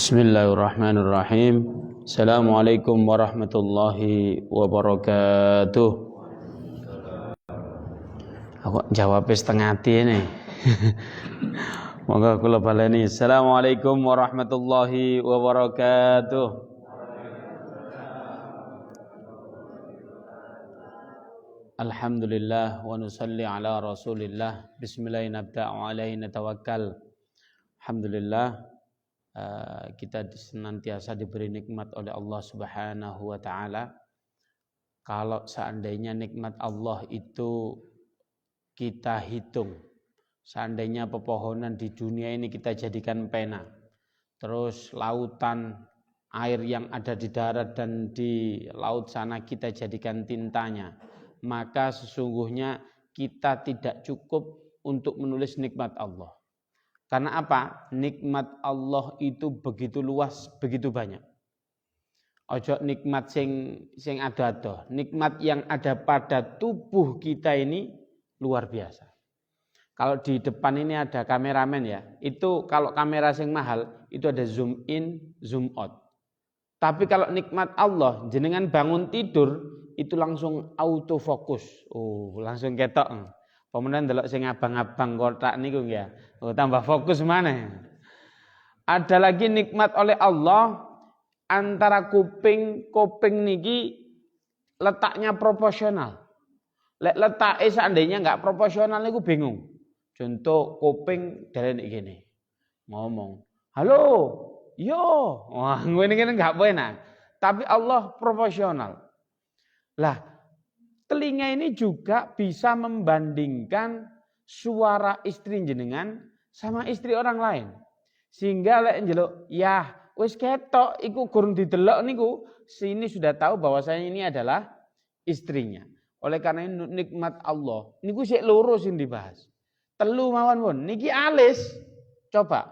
Bismillahirrahmanirrahim. Assalamualaikum warahmatullahi wabarakatuh. Aku jawab setengah hati ini. Moga kula baleni. Assalamualaikum warahmatullahi wabarakatuh. Alhamdulillah wa nusalli ala Rasulillah. Bismillahirrahmanirrahim. Alaihi natawakkal. Alhamdulillah. Kita senantiasa diberi nikmat oleh Allah Subhanahu wa Ta'ala. Kalau seandainya nikmat Allah itu kita hitung, seandainya pepohonan di dunia ini kita jadikan pena, terus lautan, air yang ada di darat dan di laut sana kita jadikan tintanya, maka sesungguhnya kita tidak cukup untuk menulis nikmat Allah. Karena apa? Nikmat Allah itu begitu luas, begitu banyak. Ojo nikmat sing ada-ada. Nikmat yang ada pada tubuh kita ini luar biasa. Kalau di depan ini ada kameramen ya, itu kalau kamera sing mahal itu ada zoom in, zoom out. Tapi kalau nikmat Allah, jenengan bangun tidur itu langsung autofokus. Oh, langsung ketok. Pemenang delok sing abang-abang kotak niku ya. Oh, tambah fokus mana? Ada lagi nikmat oleh Allah antara kuping niki letaknya proporsional. Lek letaknya seandainya enggak proporsional niku bingung. Contoh kuping dari gini. Ngomong, "Halo, yo." Wah, ngene enggak enak. Tapi Allah proporsional. Lah, telinga ini juga bisa membandingkan suara istri jenengan sama istri orang lain. Sehingga lek njeluk, "Yah, wis ketok iku gurung didelok niku," sini sudah tahu bahwasanya ini adalah istrinya. Oleh karena ini nikmat Allah, niku sik loro sing dibahas. Telu mawon pun, niki alis. Coba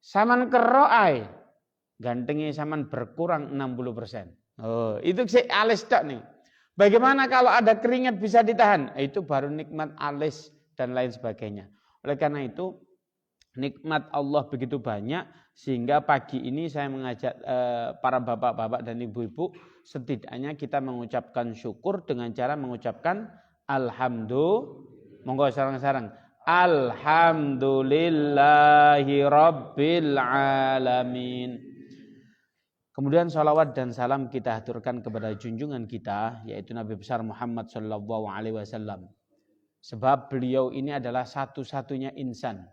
saman kero ae. Gantengnya saman berkurang 60%. Oh, itu sik alis tok nih. Bagaimana kalau ada keringat bisa ditahan? Itu baru nikmat alis dan lain sebagainya. Oleh karena itu nikmat Allah begitu banyak sehingga pagi ini saya mengajak para bapak-bapak dan ibu-ibu setidaknya kita mengucapkan syukur dengan cara mengucapkan alhamdulillah. Monggo sareng-sareng. Alhamdulillahi rabbil alamin. Kemudian salawat dan salam kita haturkan kepada junjungan kita, yaitu Nabi besar Muhammad sallallahu alaihi wasallam. Sebab beliau ini adalah satu-satunya insan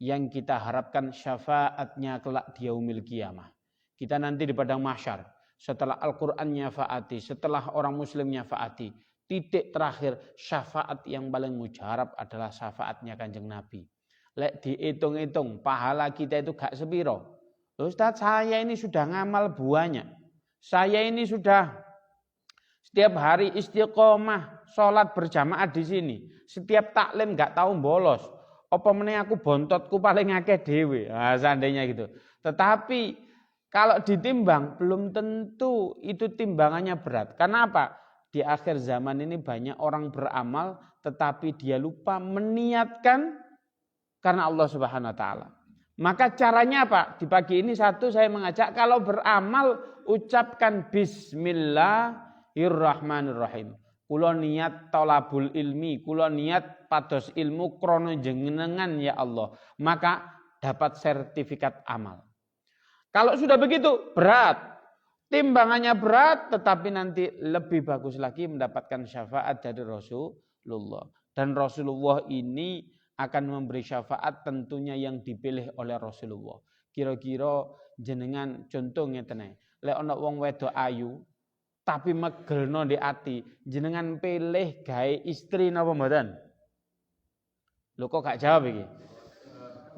yang kita harapkan syafaatnya kelak di yaumil qiyamah. Kita nanti di padang mahsyar, setelah Al-Qur'an nyafaati, setelah orang muslim nyafaati, titik terakhir syafaat yang paling mujarab adalah syafaatnya Kanjeng Nabi. Lek dihitung-hitung pahala kita itu gak sepiro. Ustaz, saya ini sudah ngamal banyak. Saya ini sudah setiap hari istiqomah, sholat berjamaah di sini. Setiap taklim gak tahu bolos. Apa meneh aku bontotku paling akeh dhewe. Nah, seandainya gitu. Tetapi kalau ditimbang belum tentu itu timbangannya berat. Karena apa? Di akhir zaman ini banyak orang beramal tetapi dia lupa meniatkan karena Allah Subhanahu wa taala. Maka caranya apa? Di pagi ini satu saya mengajak kalau beramal ucapkan bismillahirrahmanirrahim. Kula niat talabul ilmi, kula niat pados ilmu krono jenengan ya Allah. Maka dapat sertifikat amal. Kalau sudah begitu berat, timbangannya berat tetapi nanti lebih bagus lagi mendapatkan syafaat dari Rasulullah. Dan Rasulullah ini akan memberi syafaat tentunya yang dipilih oleh Rasulullah. Kira-kira jenengan contoh ngeten ae. Lek ana wong wedok ayu tapi megelno di ati, jenengan pilih gawe istri napa mboten? Lho kok gak jawab iki?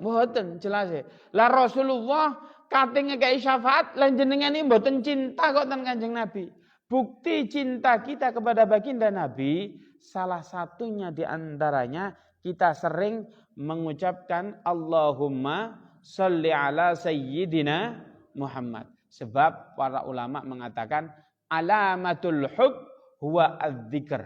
Mboten jelas e. Lah Rasulullah kate ngekeki syafaat lan jenengan iki mboten cinta kok ten Kanjeng Nabi. Bukti cinta kita kepada baginda Nabi salah satunya di antaranya kita sering mengucapkan Allahumma sholli ala sayyidina Muhammad. Sebab para ulama mengatakan alamatul hub huwa adzikr.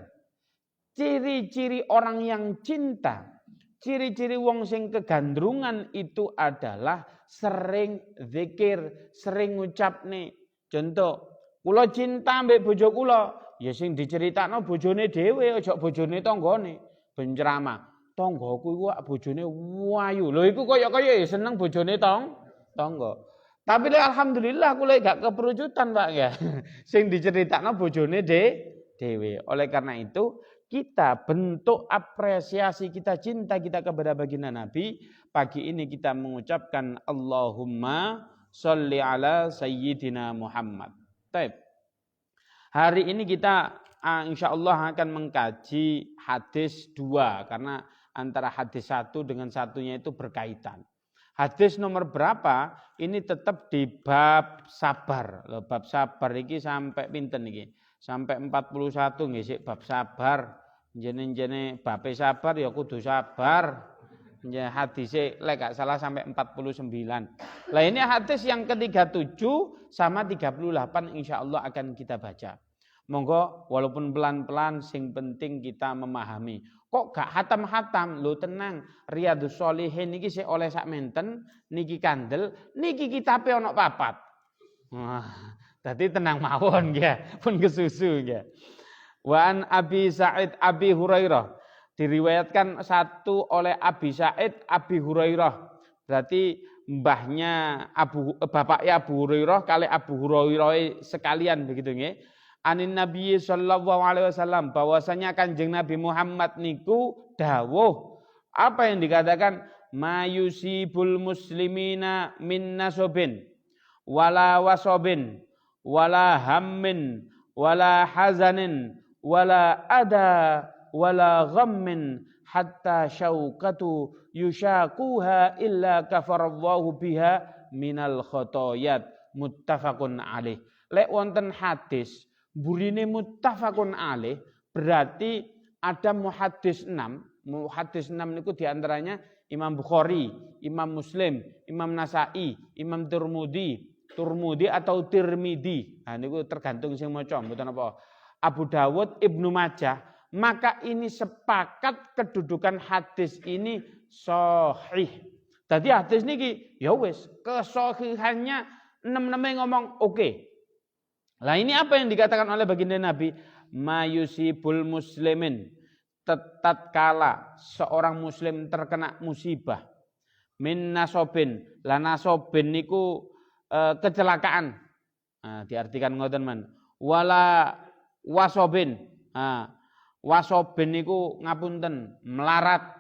Ciri-ciri orang yang cinta, Ciri-ciri wong sing kegandrungan itu adalah sering zikir, sering ngucapne. Contoh, kula cinta mbek bojo kula, ya sing diceritakno bojone dhewe, aja bojone tanggane. Ben ceramah, tanggaku iku bojone wayu. Lho iku kaya-kaya ya seneng bojone tangga. Tapi alhamdulillah kula gak keperucutan, Pak ya. Sing diceritakno bojone dhewe. Oleh karena itu, kita bentuk apresiasi kita, cinta kita kepada baginda Nabi. Pagi ini kita mengucapkan Allahumma sholli ala sayyidina Muhammad. Baik. Hari ini kita insya Allah akan mengkaji hadis 2 karena antara hadis 1 dengan satunya itu berkaitan. Hadis nomor berapa? Ini tetap di bab sabar. Loh, bab sabar ini sampai pinten iki? Sampai 41 nggih sik bab sabar. Jene-jene bab sabar ya kudu sabar. Ya hadise lek gak salah sampai 49. Lah ini hadis yang ke-37 sama 38 insyaallah akan kita baca. Monggo walaupun pelan-pelan sing penting kita memahami. Kok gak hatam-hatam? Lho tenang, Riyadhus Shalihin niki sik oleh sak menten, niki kandel, niki kitabe ana 4. Wah, dadi tenang mawon nggih, pun kesusu nggih. Wa an Abi Sa'id Abi Hurairah, diriwayatkan satu oleh Abi Sa'id Abi Hurairah. Berarti mbahnya bapaknya Abu Hurairah kali Abu Hurairah sekalian begitu nggih. Anin Nabi sallallahu alaihi wasallam, bahwasanya Kanjeng Nabi Muhammad niku dawuh. Apa yang dikatakan? Mayusibul muslimina min nasobin wala wasobin wala hammin wala hazanin wala ada wala ghammin hatta syaukatu yushakuha illa kafarallahu biha minal khotoyat. Muttafaqun alaih. Lek wonten hadis burine muttafaqun alaih berarti ada muhaddis 6. Muhaddis 6 niku diantaranya Imam Bukhari, Imam Muslim, Imam Nasai, Imam Turmudi atau Tirmidzi. Nah niku tergantung sing maca mboten apa. Abu Dawud, Ibnu Majah, maka ini sepakat kedudukan hadis ini sahih. Tadi hadis niki ya wis kesahihannya 6 ngomong oke. Lah ini apa yang dikatakan oleh baginda Nabi? Mayusibul muslimin, tatkala seorang muslim terkena musibah, min nasobin, la nasobin niku kecelakaan. Nah, diartikan ngoten men. Wala wasobin. Wasobin niku ngapunten melarat.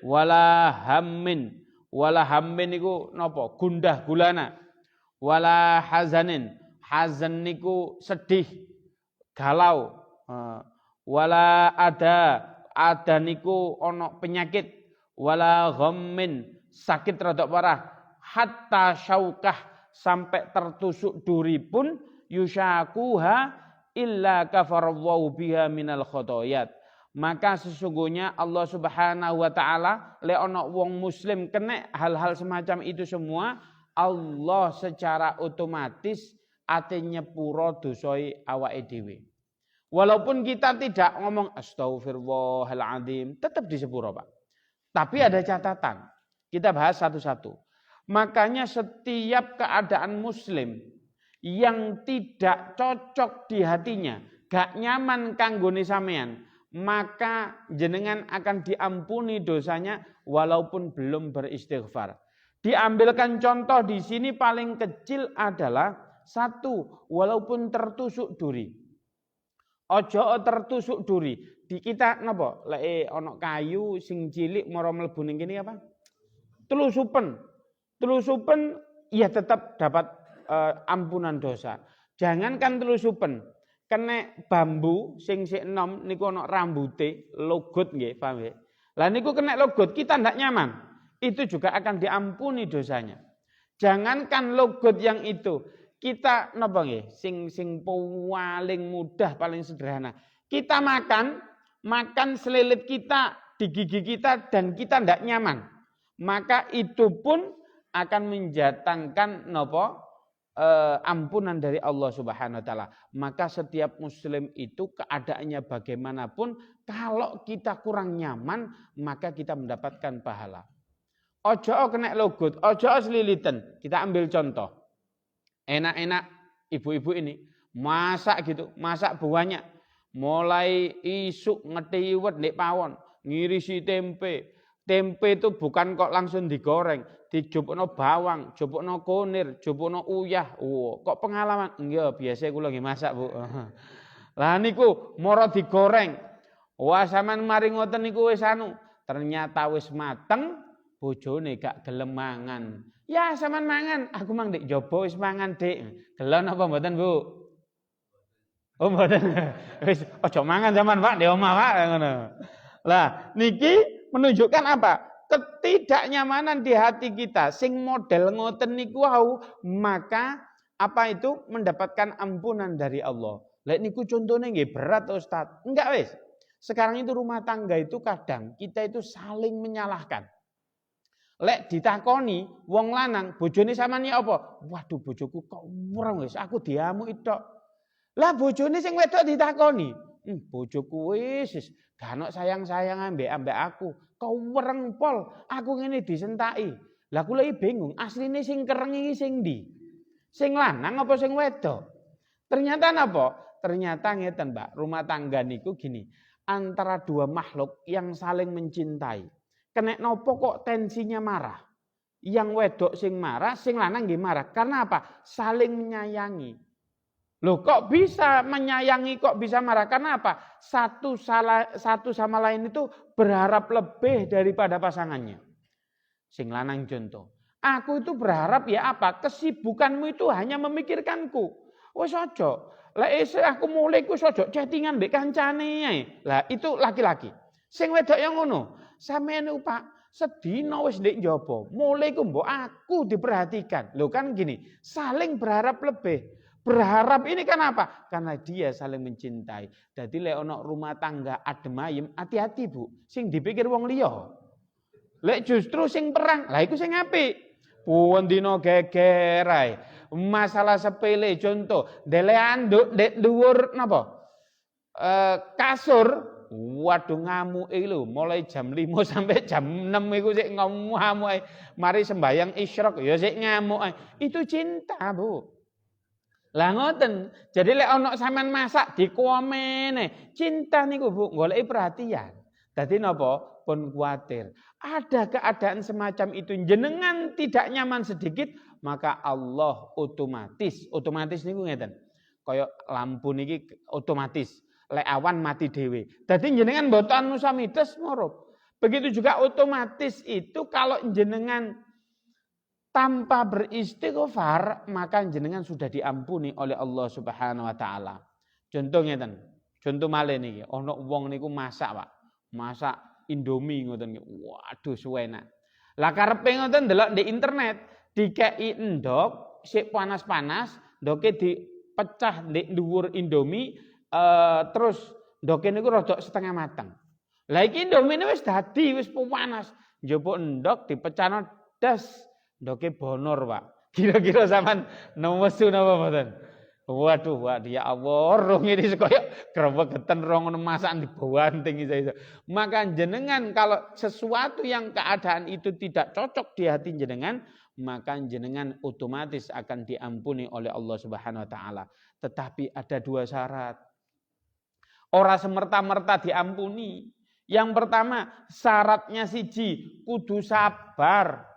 Wala hammin. Wala hammin niku napa? Gundah gulana. Wala hazanin. Hazan niku sedih, galau. Wala ada niku ono penyakit. Wala ghammin, sakit rada parah. Hatta syaukah, sampai tertusuk duri pun yushakuha illa kafarallahu biha minal khotoyat. Maka sesungguhnya Allah Subhanahu wa taala lek ana wong muslim kena hal-hal semacam itu semua, Allah secara otomatis ate nyepuro dosai awake dhewe. Walaupun kita tidak ngomong astagfirullahaladzim, tetap disepuro, Pak. Tapi ada catatan. Kita bahas satu-satu. Makanya setiap keadaan muslim yang tidak cocok di hatinya, gak nyaman kanggone sampean, maka jenengan akan diampuni dosanya walaupun belum beristighfar. Diambilkan contoh di sini paling kecil adalah 1, walaupun tertusuk duri. Ojo tertusuk duri. Di kita napa? Lek ana kayu sing cilik mara mlebu ning kene apa? Telusupen. Telusupen ya tetap dapat ampunan dosa. Jangankan telusupen, kena bambu sing sik enom niku ana rambute, logot nggih, paham nggih. Lah niku kena logot, kita ndak nyaman. Itu juga akan diampuni dosanya. Jangankan logot yang itu, kita napa nggih? Sing paling mudah, paling sederhana. Kita makan selilit kita di gigi kita dan kita ndak nyaman. Maka itu pun akan menjatangkan napa? ampunan dari Allah Subhanahu wa taala. Maka setiap muslim itu keadaannya bagaimanapun, kalau kita kurang nyaman, maka kita mendapatkan pahala. Ojo kena logut, ojo selilitan. Kita ambil contoh. Enak-enak ibu-ibu ini masak gitu, masak banyak. Mulai isuk ngetiwet ndek pawon, ngirisi tempe. Tempe itu bukan kok langsung digoreng, dijupukno bawang, jupukno kunir, jupukno uyah. Kok pengalaman? Iya, biasa kula nggih masak, Bu. Lah niku moro digoreng. Wah, sampean mari ngoten niku wis ternyata wis mateng, bojone gak gelem mangan. Ya, sampean mangan, aku mang ndek jaba wis mangan, Dik. Gelem apa mboten, Bu? Oh, mboten. Wis aja mangan sampean, Pak, ndek omah, Pak, ngono. Lah, niki menunjukkan apa? Ketidaknyamanan di hati kita, sing model ngoten niku wau, maka apa itu mendapatkan ampunan dari Allah. Lek niku contohnya nggih berat Ustaz. Enggak wis. Sekarang itu rumah tangga itu kadang kita itu saling menyalahkan. Lek ditakoni wong lanang, bojone sampean apa? Waduh bojoku kok wereng wis, aku diamu tok. Lah bojone sing wedok ditakoni, bojoku wis gak ono sayang-sayang ambek aku. Kau wereng pol, aku ngene disentaki. Lah kula iki bingung, asline sing kereng iki sing ndi? Sing lanang apa sing wedok? Ternyata napa? Ternyata ngeten, Mbak, rumah tangga niku gini, antara dua makhluk yang saling mencintai. Kena nopo kok tensinya marah? Yang wedok sing marah, sing lanang nggih marah. Karena apa? Saling menyayangi. Loh kok bisa menyayangi, kok bisa marah? Karena apa? Satu sama lain itu berharap lebih daripada pasangannya. Sing lanang contoh. Aku itu berharap ya apa? Kesibukanmu itu hanya memikirkanku. Wes ojo. Lah aku mulai ku ojo chattingan mbek kancane ae. Lah itu laki-laki. Sing wedok yang ngono. Sampeyan Pak, sedina wis ndek njaba. Mulai ku mbok aku diperhatikan. Loh kan gini, saling berharap lebih. Berharap ini kan apa? Karena dia saling mencintai. Jadi lek ono rumah tangga adem ayem, hati-hati Bu. Sing dipikir wong liya. Lek justru sing perang, lah iku sing apik. Puwen dina geger ae. Masalah sepele contoh, ndele anduk ndek dhuwur napa? Kasur. Waduh ngamuke lho, mulai jam 5 sampai jam 6 iku sik ngamuk ae. Mari sembayang isyraq ya sik ngamuk ae. Itu cinta, Bu. Lah ngoten. Jadi lek ana sampean masak dikomene. Cinta niku Bu, goleki perhatian. Dadi napa? Pun kuatir. Ada keadaan semacam itu jenengan tidak nyaman sedikit, maka Allah otomatis niku ngeten. Kaya lampu niki otomatis lek awan mati dhewe. Dadi jenengan mboten nusamides ngorup. Begitu juga otomatis itu kalau jenengan tanpa beristighfar, maka jenengan sudah diampuni oleh Allah Subhanahu wa taala. Contoh ngeten. Contoh malih niki, ana wong niku masak, Pak. Masak Indomie ngoten. Waduh suwenak. Lah karepe ngoten ndelok di internet, dikeki endhog sik panas-panas, ndoke dipecah ndek dhuwur Indomie, terus ndoke niku rada setengah mateng. Lah iki Indomie wis dadi wis panas, njupuk endhog dipecahno das, ndoke bonor, Pak. Kira-kira sampean nemesu napa mboten? Waduh, ya Allah, rong ini kaya grobegeten rong masakan dibanting iso-iso. Maka jenengan kalau sesuatu yang keadaan itu tidak cocok di hati jenengan, maka jenengan otomatis akan diampuni oleh Allah Subhanahu wa taala. Tetapi ada dua syarat. Ora semerta-merta diampuni. Yang pertama, syaratnya siji, kudu sabar.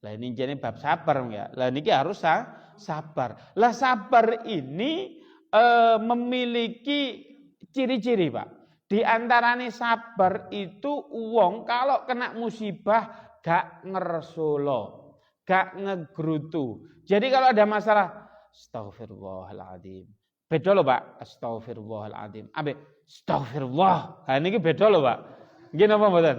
Lah ini jenenge bab sabar ya. Lah niki harus sabar. Lah sabar ini memiliki ciri-ciri, Pak. Di antaranya sabar itu wong kalau kena musibah gak ngersolo, gak ngegrutu. Jadi kalau ada masalah, astagfirullahaladzim. Beda loh, Pak. Astagfirullahaladzim. Abe astagfirullah. Nah niki beda loh, Pak. Nggih napa mboten?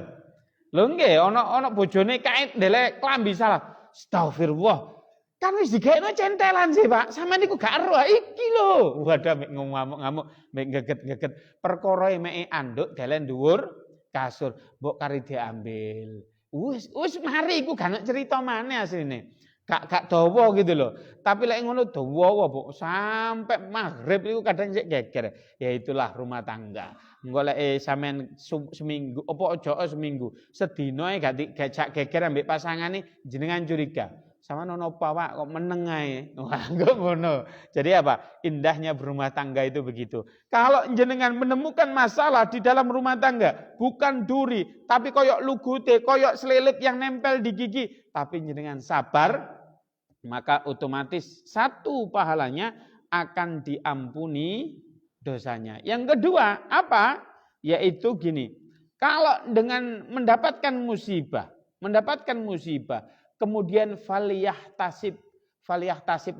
Lho nggih, ana bojone kait ndelek klambi salah. Astagfirullah. Kan wis digekno centelan sih, Pak. Sampeyan niku gak ero iki lho. Waduh mek ngamuk-ngamuk, mek geget-geget. Perkara mek anduk delen dhuwur kasur, mbok kari diambil. Wis mari iku gak ono cerita maneh asline. Gak dawa gitu loh. Tapi lek ngono dawa Bu, sampai maghrib itu kadang sik geger. Ya itulah rumah tangga. Engko lek sampean seminggu apa aja seminggu, sedina gak geger ambek pasangane jenengan curiga. Sama nono Pak kok meneng ae. Wah, kok ngono. Jadi apa? Indahnya berumah tangga itu begitu. Kalau jenengan menemukan masalah di dalam rumah tangga, bukan duri, tapi koyok lugute, koyok selilit yang nempel di gigi, tapi jenengan sabar, maka otomatis satu pahalanya akan diampuni dosanya. Yang kedua, apa? Yaitu gini. Kalau dengan mendapatkan musibah, kemudian faliyahtasib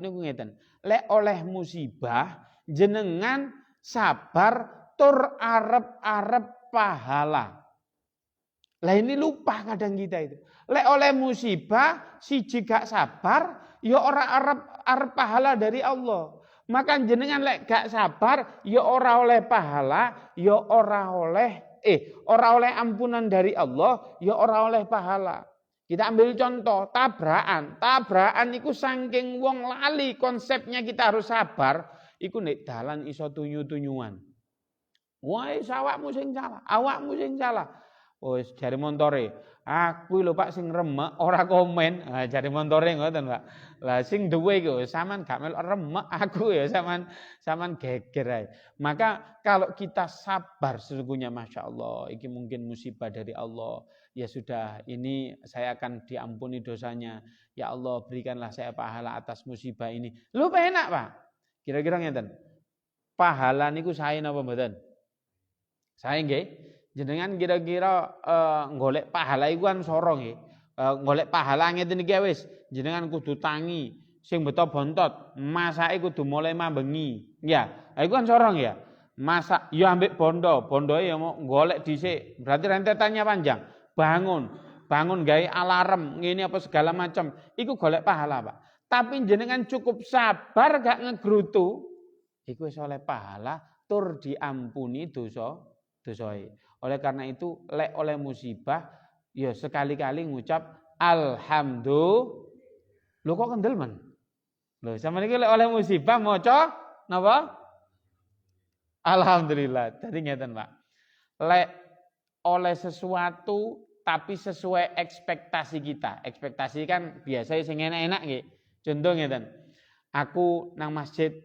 niku ngeten. Lek oleh musibah jenengan sabar tur arep pahala. Lah ini lupa kadang kita itu. Lek oleh musibah siji gak sabar ya ora arep pahala dari Allah. Maka jenengan lek gak sabar ya ora oleh pahala, ya ora oleh ampunan dari Allah, ya ora oleh pahala. Kita ambil contoh tabrakan. Tabrakan iku saking wong lali konsepnya kita harus sabar, iku nek dalan iso tunyu-tunyuan. Wah, awakmu sing salah. Wis jare montore, aku lho Pak sing remek ora komen. Nah, jare montore ngoten, Pak. Lah sing duwe iku sampean gak melok remek, aku ya sampean geger ae. Maka kalau kita sabar sesungguhnya Masya Allah, ini mungkin musibah dari Allah. Ya sudah, ini saya akan diampuni dosanya. Ya Allah, berikanlah saya pahala atas musibah ini. Lu enak, Pak. Kira-kira ngeten. Pahala niku sae napa mboten? Sae nggih. Jenengan kira-kira golek pahala iku kan sorong nggih. Golek pahala ngeten iki wis, jenengan kudu tangi, sing beto bontot, masake kudu mulai mambengi. Ya, iku kan sorong ya. Masak ya ambek bondoe ya mau golek dhisik. Berarti rentetannya panjang. Bangun gawe alarm ngene apa segala macam. Iku golek pahala, Pak. Tapi jenengan cukup sabar gak ngegrutu, iku wis oleh pahala tur diampuni dosae. Oleh karena itu lek oleh musibah ya sekali-kali ngucap alhamdulillah. Lho kok kendel men? Lho sampeyan iki lek oleh musibah maca napa? Alhamdulillah. Dadi ngeten, Pak. Lek oleh sesuatu tapi sesuai ekspektasi kita. Ekspektasi kan biasanya sing enak-enak nggih. Contoh ngeten. Aku nang masjid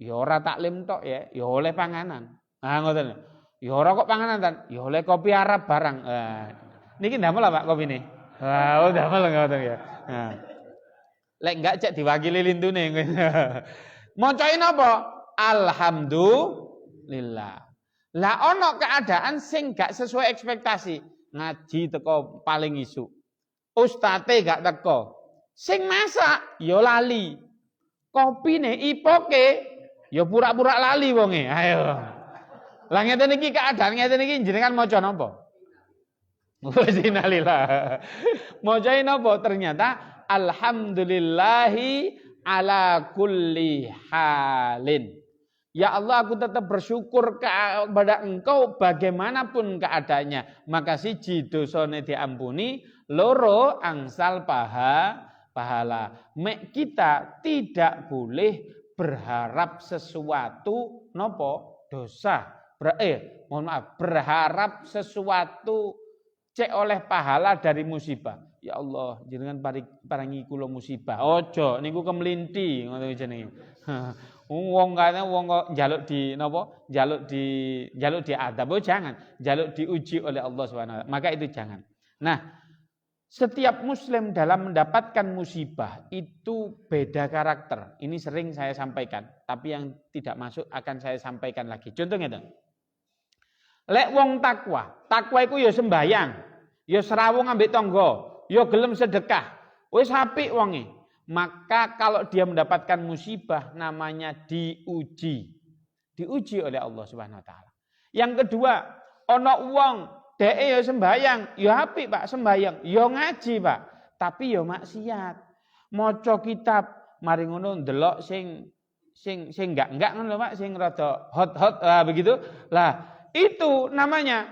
ya ora taklim tok ya oleh panganan. Nah ngoten. Ya ora kok panganan tan, ya oleh kopi Arab barang. Niki ndamel Pak kopine. Wah, ndamel ngoten ya. Nah. Lek enggak cek diwakili lintune. Macain apa? Alhamdulillah. Lah ono keadaan sing gak sesuai ekspektasi. Ngaji teko paling isu. Ustate gak teko. Sing masak ya lali. Kopine ipoke ya pura-pura lali wonge. Ayo. Lah ngeten iki keadaan ngeten iki jenengan maca napa? Wasinalillah. Macain napa? Ternyata alhamdulillahi ala kulli halin. Ya Allah, aku tetap bersyukur kepada Engkau bagaimanapun keadaannya. Maka siji dosane diampuni, loro angsal pahala. Mek kita tidak boleh berharap sesuatu nopo dosa. Berharap sesuatu cek oleh pahala dari musibah. Ya Allah, jenengan paringi kula musibah. Ojo niku kemlinti ngoten jenenge. Wong kok njaluk di napa? Njaluk di adab. Oh jangan, njaluk diuji oleh Allah Subhanahu wa taala. Maka itu jangan. Nah, setiap muslim dalam mendapatkan musibah itu beda karakter. Ini sering saya sampaikan, tapi yang tidak masuk akan saya sampaikan lagi. Contohnya dong. Lek wong takwa iku ya sembayang, ya serawung ambek tangga, ya gelem sedekah. Wis apik wonge. Maka kalau dia mendapatkan musibah namanya diuji oleh Allah Subhanahu wa taala. Yang kedua, ana wong dhek ya sembayang, ya apik Pak sembayang, ya ngaji Pak, tapi ya maksiat. Maca kitab, mari ngono ndelok sing enggak ngono lho Pak, sing rada hot begitu. Lah, itu namanya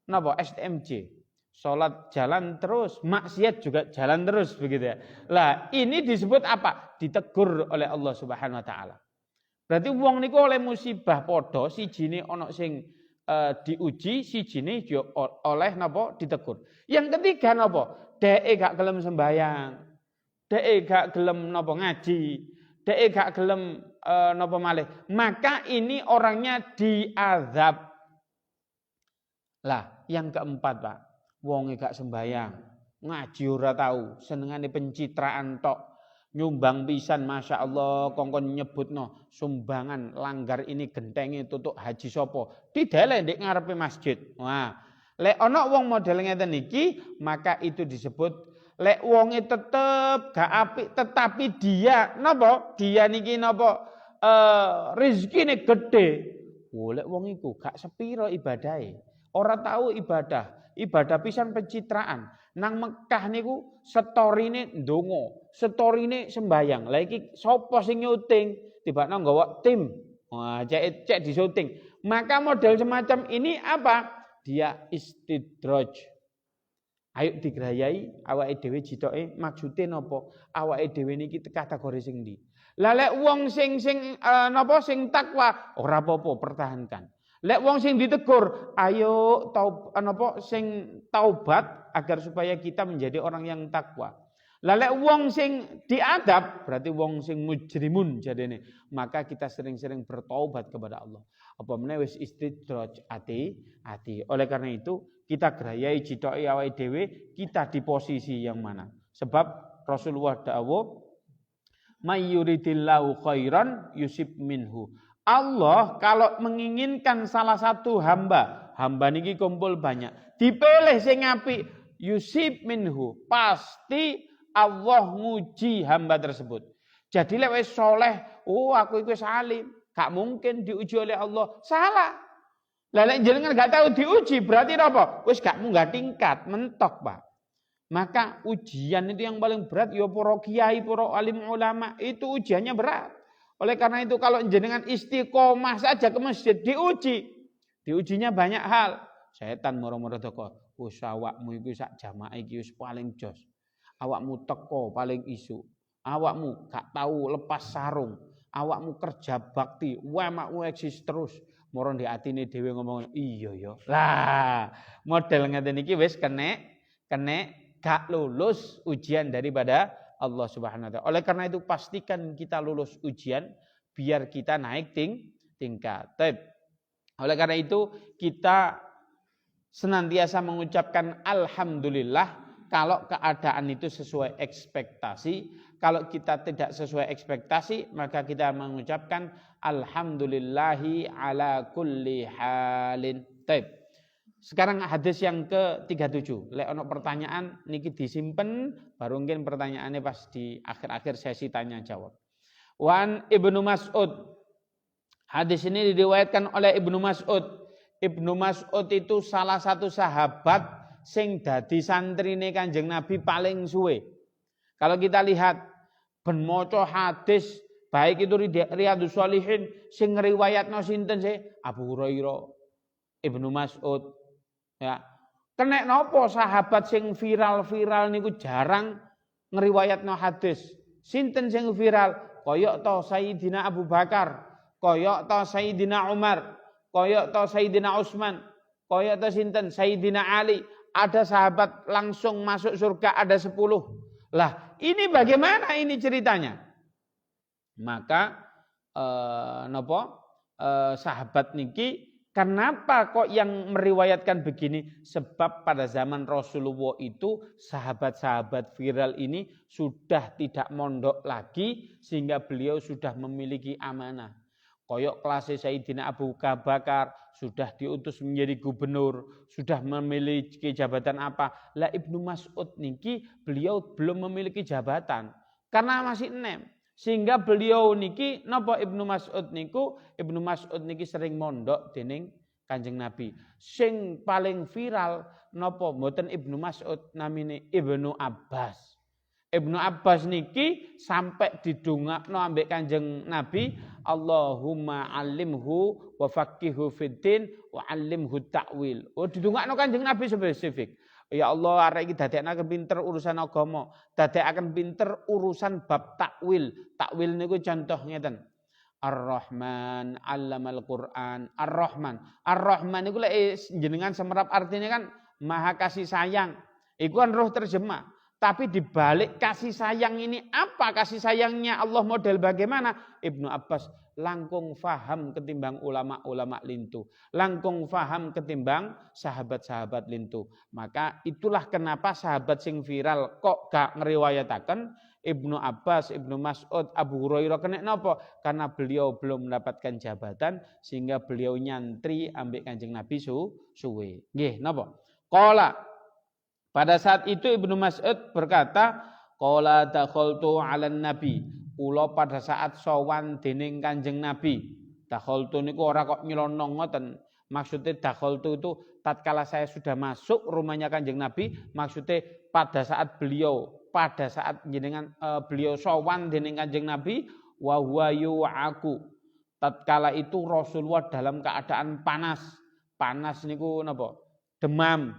napa? STMJ. Sholat jalan terus, maksiat juga jalan terus begitu ya. Lah, ini disebut apa? Ditegur oleh Allah Subhanahu wa taala. Berarti wong niku oleh musibah padha, sijine ana sing diuji, sijine oleh napa ditegur. Yang ketiga napa? Dheke gak gelem sembayang. Dheke gak gelem napa ngaji. Dheke gak gelem napa malih. Maka ini orangnya diazab. Lah, yang keempat, Pak. Wonge gak sembayang, ngaji ora tahu, senengane pencitraan tok, nyumbang pisan Masya Allah, kongkon nyebutno sumbangan langgar ini gentenge tutuk haji sopo, didelek ndek ngarepe masjid. Wah, lek ana wong model ngeten iki, maka itu disebut lek wonge tetep gak apik tetapi dia napa? Dia niki napa? Rezekine gede. Oh, lek wong iku gak sepiro ibadahe. Ora tahu ibadah pisan pencitraan. Nang Mekah niku storine ndonga, storine sembayang. Lah iki sapa sing nyuting? Tibakno nggawa tim. Wah, cek di syuting. Maka model semacam ini apa? Dia istidraj. Ayo digrayai awake dhewe jitoke maksude napa? Awake dhewe niki kategori sing ndi? Lah lek wong sing napa sing takwa ora apa-apa pertahankan. Lek wong sing ditegur, ayo sing taubat agar supaya kita menjadi orang yang takwa. Lah lek wong sing diadab, berarti wong sing mujrimun jadene. Maka kita sering-sering bertaubat kepada Allah. Apa meneh wis istidraj ati. Oleh karena itu, kita grayai jitoke awake dhewe, kita di posisi yang mana? Sebab Rasulullah dawuh, "May yuridillahu khairan yusib minhu." Allah kalau menginginkan salah satu hamba niki kumpul banyak, dipilih sing apik, yusib minhu, pasti Allah nguji hamba tersebut. Jadi lek wis saleh, aku iku salim, gak mungkin diuji oleh Allah. Salah. Lah lek jenengan gak tahu diuji, berarti apa? Wis gak munggah tingkat, mentok, Pak. Maka ujian itu yang paling berat ya para kiai, para alim ulama, itu ujiannya berat. Oleh karena itu kalau jenengan istiqomah saja ke masjid diuji. Diujinya banyak hal. Setan moro-moro teko, wis awakmu iku sak jamaah iki wis paling jos. Awakmu teko paling isu. Awakmu gak tahu lepas sarung. Awakmu kerja bakti, awakmu eksis terus. Moro di atine dhewe ngomong, iya ya. Lah, model ngeten iki wis kena gak lulus ujian daripada Allah Subhanahu wa taala. Oleh karena itu pastikan kita lulus ujian biar kita naik tingkat. Oleh karena itu kita senantiasa mengucapkan alhamdulillah kalau keadaan itu sesuai ekspektasi. Kalau kita tidak sesuai ekspektasi, maka kita mengucapkan alhamdulillahi ala kulli halin. Sekarang hadis yang ke-37. Lek ono pertanyaan niki disimpen, baru mungkin pertanyaannya pas di akhir-akhir sesi tanya jawab. Wan Ibnu Mas'ud. Hadis ini diriwayatkan oleh Ibnu Mas'ud. Ibnu Mas'ud itu salah satu sahabat sing dadi santrine Kanjeng Nabi paling suwe. Kalau kita lihat ben maca hadis baik itu Riyadhus Shalihin sing ngriwayatno sinten sih? Abu Hurairah, Ibnu Mas'ud. Ya, kena nopo sahabat sing viral niku jarang ngriwayatno hadis. Sinten sing viral? Koyok to Sayyidina Abu Bakar, koyok to Sayyidina Umar, koyok to Sayyidina Utsman, koyok to sinten Sayyidina Ali. Ada sahabat langsung masuk surga, ada 10. Lah, ini bagaimana ini ceritanya? Maka sahabat niki kenapa kok yang meriwayatkan begini? Sebab pada zaman Rasulullah itu sahabat-sahabat viral ini sudah tidak mondok lagi sehingga beliau sudah memiliki amanah. Koyok kelas Sayyidina Abu Bakar sudah diutus menjadi gubernur, sudah memiliki jabatan apa? Lah Ibnu Mas'ud niki beliau belum memiliki jabatan karena masih enem. Sehingga beliau niki napa Ibnu Mas'ud niki sering mondok dening Kanjeng Nabi. Sing paling viral napa mboten Ibnu Mas'ud namine Ibnu Abbas. Ibnu Abbas niki sampai didongakno ambek Kanjeng Nabi, Allahumma alimhu wa faqihu fiddin wa alimhu ta'wil. Oh didongakno Kanjeng Nabi spesifik. Ya Allah, arek iki dadekake pinter urusan agama, dadekaken pinter urusan bab takwil. Takwil niku contoh ngeten. Ar-Rahman 'allamal Qur'an. Ar-Rahman. Ar-Rahman niku lek jenengan semerap artinya kan Maha kasih sayang. Iku kan roh terjemah. Tapi di balik kasih sayang ini apa kasih sayangnya Allah model bagaimana? Ibnu Abbas langkung faham ketimbang ulama-ulama lintu. Langkung faham ketimbang sahabat-sahabat lintu. Maka itulah kenapa sahabat sing viral kok gak ngeriwayataken Ibnu Abbas, Ibnu Mas'ud, Abu Hurairah kena napa? Karena beliau belum mendapatkan jabatan sehingga beliau nyantri ambek Kanjeng Nabi suwe. Nggih, napa? Qala pada saat itu Ibnu Mas'ud berkata, qala dakhaltu 'alan nabi. Kula pada saat sowan dening Kanjeng Nabi. Dakhaltu niku ora kok nyelonong ngoten. Maksudnya dakhaltu itu tatkala saya sudah masuk rumahnya Kanjeng Nabi, maksudnya pada saat beliau sowan dening Kanjeng Nabi wa huwa yu'aku. Tatkala itu Rasulullah dalam keadaan panas. Panas niku napa? Demam.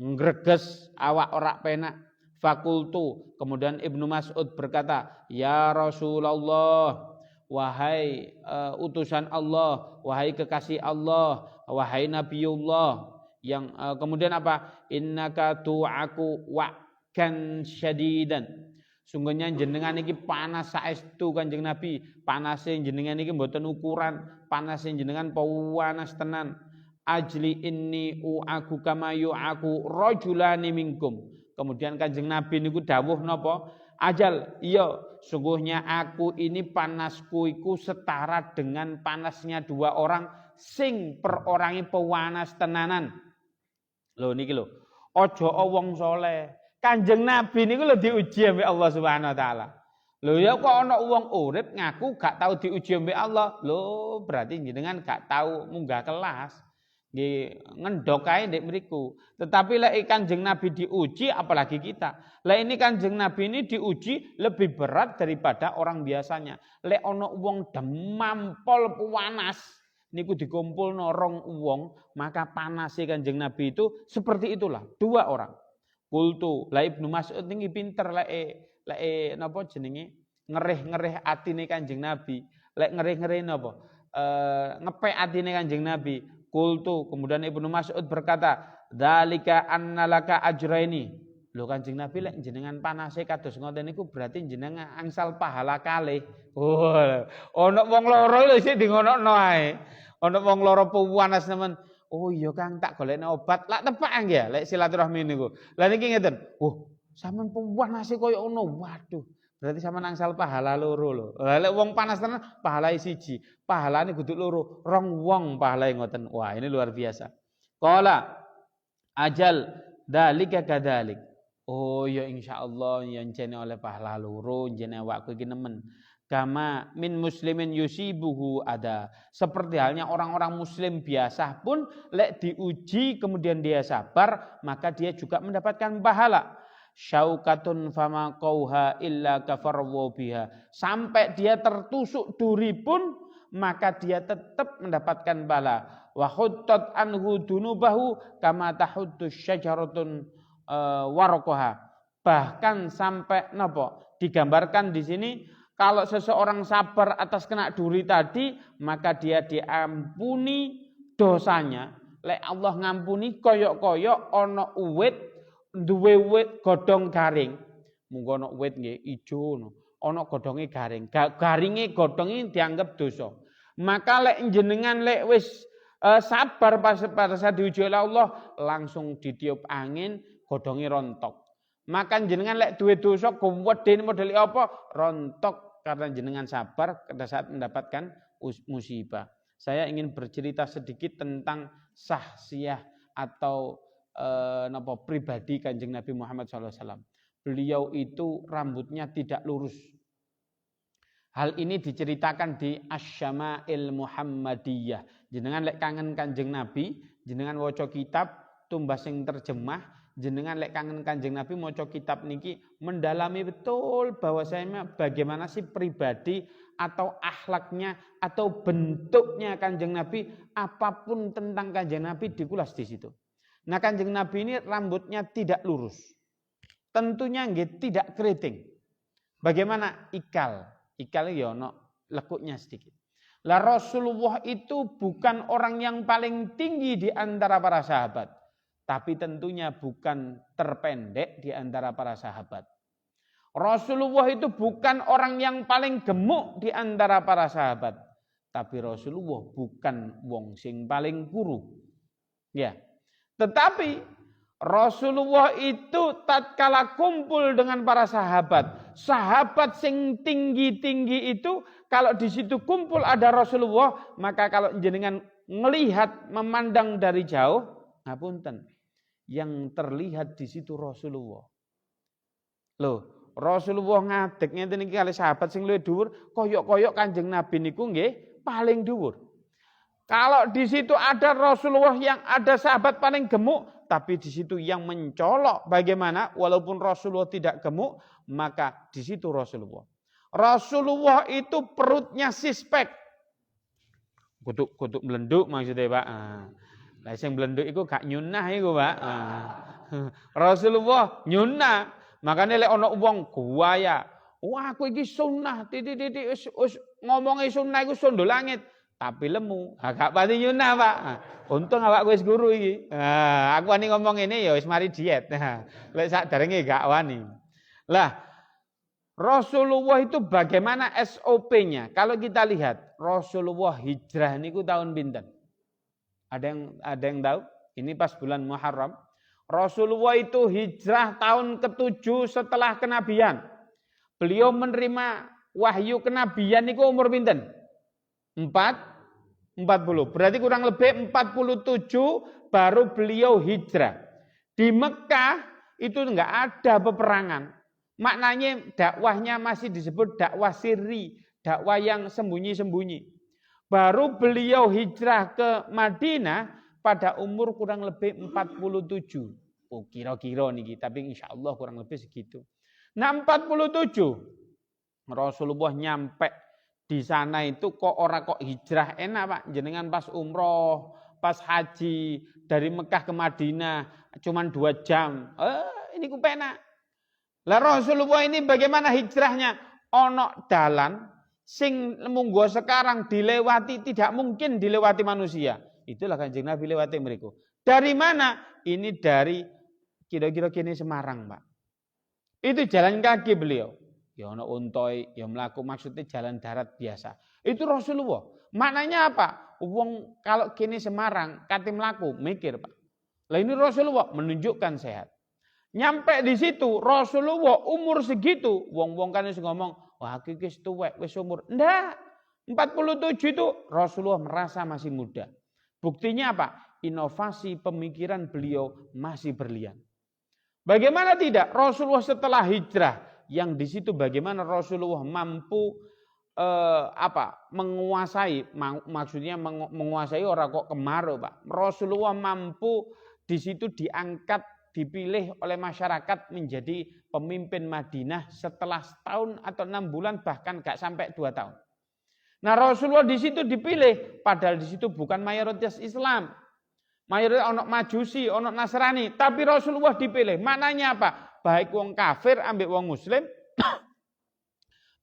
Ngreges awak ora penak. Fakultu. Kemudian Ibnu Mas'ud berkata, ya Rasulullah, wahai utusan Allah, wahai kekasih Allah, wahai Nabiullah. Yang kemudian apa? Innaka tu'aku wa'kan syadidan. Sungguhnya jenengan iki panas saestu Kanjeng Nabi. Panase jenengan iki mboten ukuran, panase jenengan panas tenan. Ajli inni u'aku kama yu'aku rajulani minkum. Kemudian Kanjeng Nabi niku dawuh napa? Ajal, iya, sungguhnya aku ini panasku iku setara dengan panasnya dua orang sing per orange pewanas tenanan. Lho niki lho. Aja wong saleh. Kanjeng Nabi niku lho diuji ambek Allah Subhanahu wa taala. Lho ya kok ana wong urip ngaku gak tahu diuji ambek Allah. Lho berarti jenengan gak tahu munggah kelas. Nggih ngendhok kae ndek mriku. Tetapi lek Kanjeng Nabi diuji apalagi kita. Lek ini Kanjeng Nabi ini diuji lebih berat daripada orang biasanya. Lek ana wong demam pol panas niku dikumpulno rong wong, maka panase Kanjeng Nabi itu seperti itulah, dua orang. Kultu, la Ibnu Mas'ud niki pinter lek napa jenenge? Ngerih-ngerih atine Kanjeng Nabi. Lek ngerih-ngerih napa? Ngepek atine Kanjeng Nabi. Kultu, kemudian Ibnu Mas'ud berkata, dzalika annalaka ajraini. Lho Kanjeng Nabi lek jenengan panase kados ngoten niku berarti jenengan angsal pahala kalih. Oh, ana wong loro lho sik di ngono ae. Ana wong loro panas nemen. Oh iya Kang tak golekne obat. Lak tepak nggih lek silaturahmi niku. Lah niki ngeten. Sampean panas koyo ngono. Waduh. Berarti sampean angsal pahala loro lho. Lah lek wong panas tenan pahalane siji, pahalane kudu loro, rong wong pahalae ngoten. Wah, ini luar biasa. Qala ajal dalika kadzalik. Oh ya insyaallah yen jene oleh pahala loro, jene awakku iki nemen. Kama min muslimin yusibuhu ada. Seperti halnya orang-orang muslim biasa pun lek diuji kemudian dia sabar, maka dia juga mendapatkan pahala. Syaukatun fama qauha illa kafarwa biha. Sampai dia tertusuk duri pun maka dia tetap mendapatkan bala. Wa khuttat anhu dunubahu kama tahuddu syajaratun waraqaha. Bahkan sampai napa? Digambarkan di sini kalau seseorang sabar atas kena duri tadi, maka dia diampuni dosanya. Lek Allah ngampuni koyok-koyok ana uwit duwe wit godhong garing. Munggo ana wit nggih ijo ngono. Ana godhonge garing. Garinge godhonge dianggap dosa. Maka lek jenengan lek wis sabar pada saat diuji oleh Allah langsung ditiup angin godhonge rontok. Maka jenengan lek duwe dosa gowedene model apa? Rontok karena jenengan sabar pada saat mendapatkan musibah. Saya ingin bercerita sedikit tentang sahsiah atau pribadi Kanjeng Nabi Muhammad SAW. Beliau itu rambutnya tidak lurus. Hal ini diceritakan di Asy-Syama'il Muhammadiyah. Jenengan lek kangen Kanjeng Nabi, jenengan waca kitab tumbas sing terjemah, jenengan lek kangen Kanjeng Nabi maca kitab niki mendalami betul bahwasanya bagaimana sih pribadi atau akhlaknya atau bentuknya Kanjeng Nabi, apapun tentang Kanjeng Nabi dikulas di situ. Nah, Kanjeng Nabi ini rambutnya tidak lurus. Tentunya nggih tidak keriting. Bagaimana ikal? Ikal ya ono lekuknya sedikit. Lah Rasulullah itu bukan orang yang paling tinggi di antara para sahabat, tapi tentunya bukan terpendek di antara para sahabat. Rasulullah itu bukan orang yang paling gemuk di antara para sahabat, tapi Rasulullah bukan wong sing paling kuru. Ya. Tetapi Rasulullah itu tatkala kumpul dengan para sahabat, sahabat sing tinggi-tinggi itu kalau di situ kumpul ada Rasulullah, maka kalau jenengan melihat memandang dari jauh, ngapunten, yang terlihat di situ Rasulullah. Loh, Rasulullah ngadeg ngenten iki kali sahabat sing luwih dhuwur, koyok-koyok Kanjeng Nabi niku nggih paling dhuwur. Kalau di situ ada Rasulullah yang ada sahabat paling gemuk, tapi di situ yang mencolok bagaimana? Walaupun Rasulullah tidak gemuk, maka di situ Rasulullah. Rasulullah itu perutnya sispek. Kutuk melenduk maksudnya, Pak. Lah sing melenduk itu gak nyunah iku, Pak. Rasulullah nyunah. Makanya lek ana wong guaya, wah aku iki sunnah, titik ngomongi sunnah iku sondo langit. Tapi lemu, agak pati nyunah, Pak. Untung awak wis guru iki. Aku wani ngomong ini ya wis mari diet. Lek saderenge gak wani. Lah, Rasulullah itu bagaimana SOP-nya? Kalau kita lihat, Rasulullah hijrah niku tahun pinten? Ada yang tahu? Ini pas bulan Muharram. Rasulullah itu hijrah tahun ke-7 setelah kenabian. Beliau menerima wahyu kenabian niku umur pinten? 40. Berarti kurang lebih 47 baru beliau hijrah. Di Mekah itu enggak ada peperangan. Maknanya dakwahnya masih disebut dakwah sirri, dakwah yang sembunyi-sembunyi. Baru beliau hijrah ke Madinah pada umur kurang lebih 47. Oh, kira-kira niki, tapi insya Allah kurang lebih segitu. Nah 47 Rasulullah nyampe di sana itu kok hijrah enak, Pak. Jenengan pas umroh, pas haji dari Mekah ke Madinah cuman 2 jam. Ini ku penak. Lah Rasulullah ini bagaimana hijrahnya? Ono dalan sing munggo sekarang dilewati tidak mungkin dilewati manusia. Itulah Kanjeng Nabi lewati mriku. Dari mana? Ini dari kira-kira kini Semarang, Pak. Itu jalan kaki beliau. Ya ono untoy, ya melaku maksudnya jalan darat biasa. Itu Rasulullah. Maknanya apa? Wong kalau kini Semarang kate mlaku mikir, Pak. Lah ini Rasulullah menunjukkan sehat. Nyampe di situ Rasulullah umur segitu, wong-wong kan wis ngomong, wah iki wis tuwek, wis umur. Ndak. 47 itu Rasulullah merasa masih muda. Buktinya apa? Inovasi pemikiran beliau masih berlian. Bagaimana tidak? Rasulullah setelah hijrah yang di situ bagaimana Rasulullah mampu menguasai, maksudnya menguasai orang kok kemarau, Pak. Rasulullah mampu di situ diangkat, dipilih oleh masyarakat menjadi pemimpin Madinah setelah setahun atau 6 bulan bahkan gak sampai 2 tahun. Nah Rasulullah di situ dipilih, padahal di situ bukan mayoritas Islam. Mayoritas ono Majusi, ono Nasrani, tapi Rasulullah dipilih. Maknanya apa? Baik wong kafir ambek wong muslim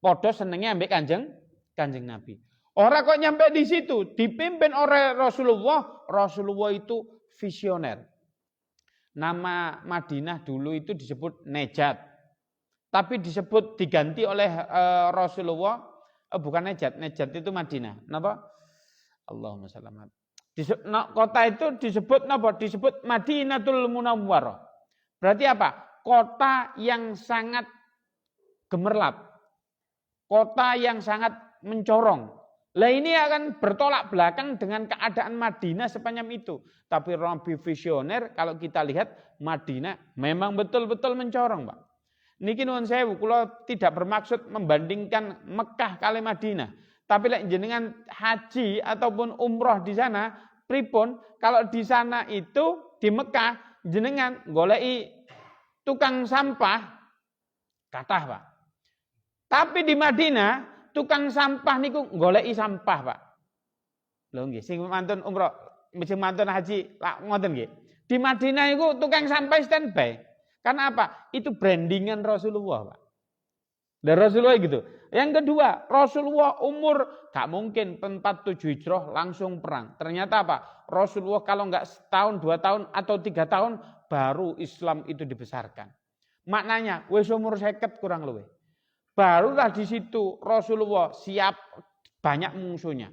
padha senenge ambek Kanjeng Nabi. Orang kok nyampe di situ dipimpin oleh Rasulullah. Rasulullah itu visioner. Nama Madinah dulu itu disebut Nejat. Tapi disebut diganti oleh Rasulullah bukan Nejat. Nejat itu Madinah. Napa? Allahumma shalli. Kota itu disebut napa? Disebut Madinatul Munawwarah. Berarti apa? Kota yang sangat gemerlap. Kota yang sangat mencorong. Lah ini akan bertolak belakang dengan keadaan Madinah sepanjang itu. Tapi Nabi visioner, kalau kita lihat Madinah memang betul-betul mencorong, Pak. Niki nuwun sewu, kula tidak bermaksud membandingkan Mekah kali Madinah. Tapi lek jenengan haji ataupun umroh di sana, pripun? Kalau di sana itu di Mekah jenengan goleki tukang sampah kathah, Pak. Tapi di Madinah tukang sampah niku goleki sampah, Pak. Lho nggih, sing mantun umroh, sing mantun haji, lak ngoten nggih. Di Madinah itu tukang sampai standby. Karena apa? Itu brandingan Rasulullah, Pak. Dan Rasulullah gitu. Yang kedua, Rasulullah umur gak mungkin 47 Hijrah langsung perang. Ternyata apa? Rasulullah kalau nggak setahun, 2 tahun atau 3 tahun baru Islam itu dibesarkan. Maknanya, wis umur 50 kurang lebih. Barulah di situ Rasulullah siap banyak musuhnya.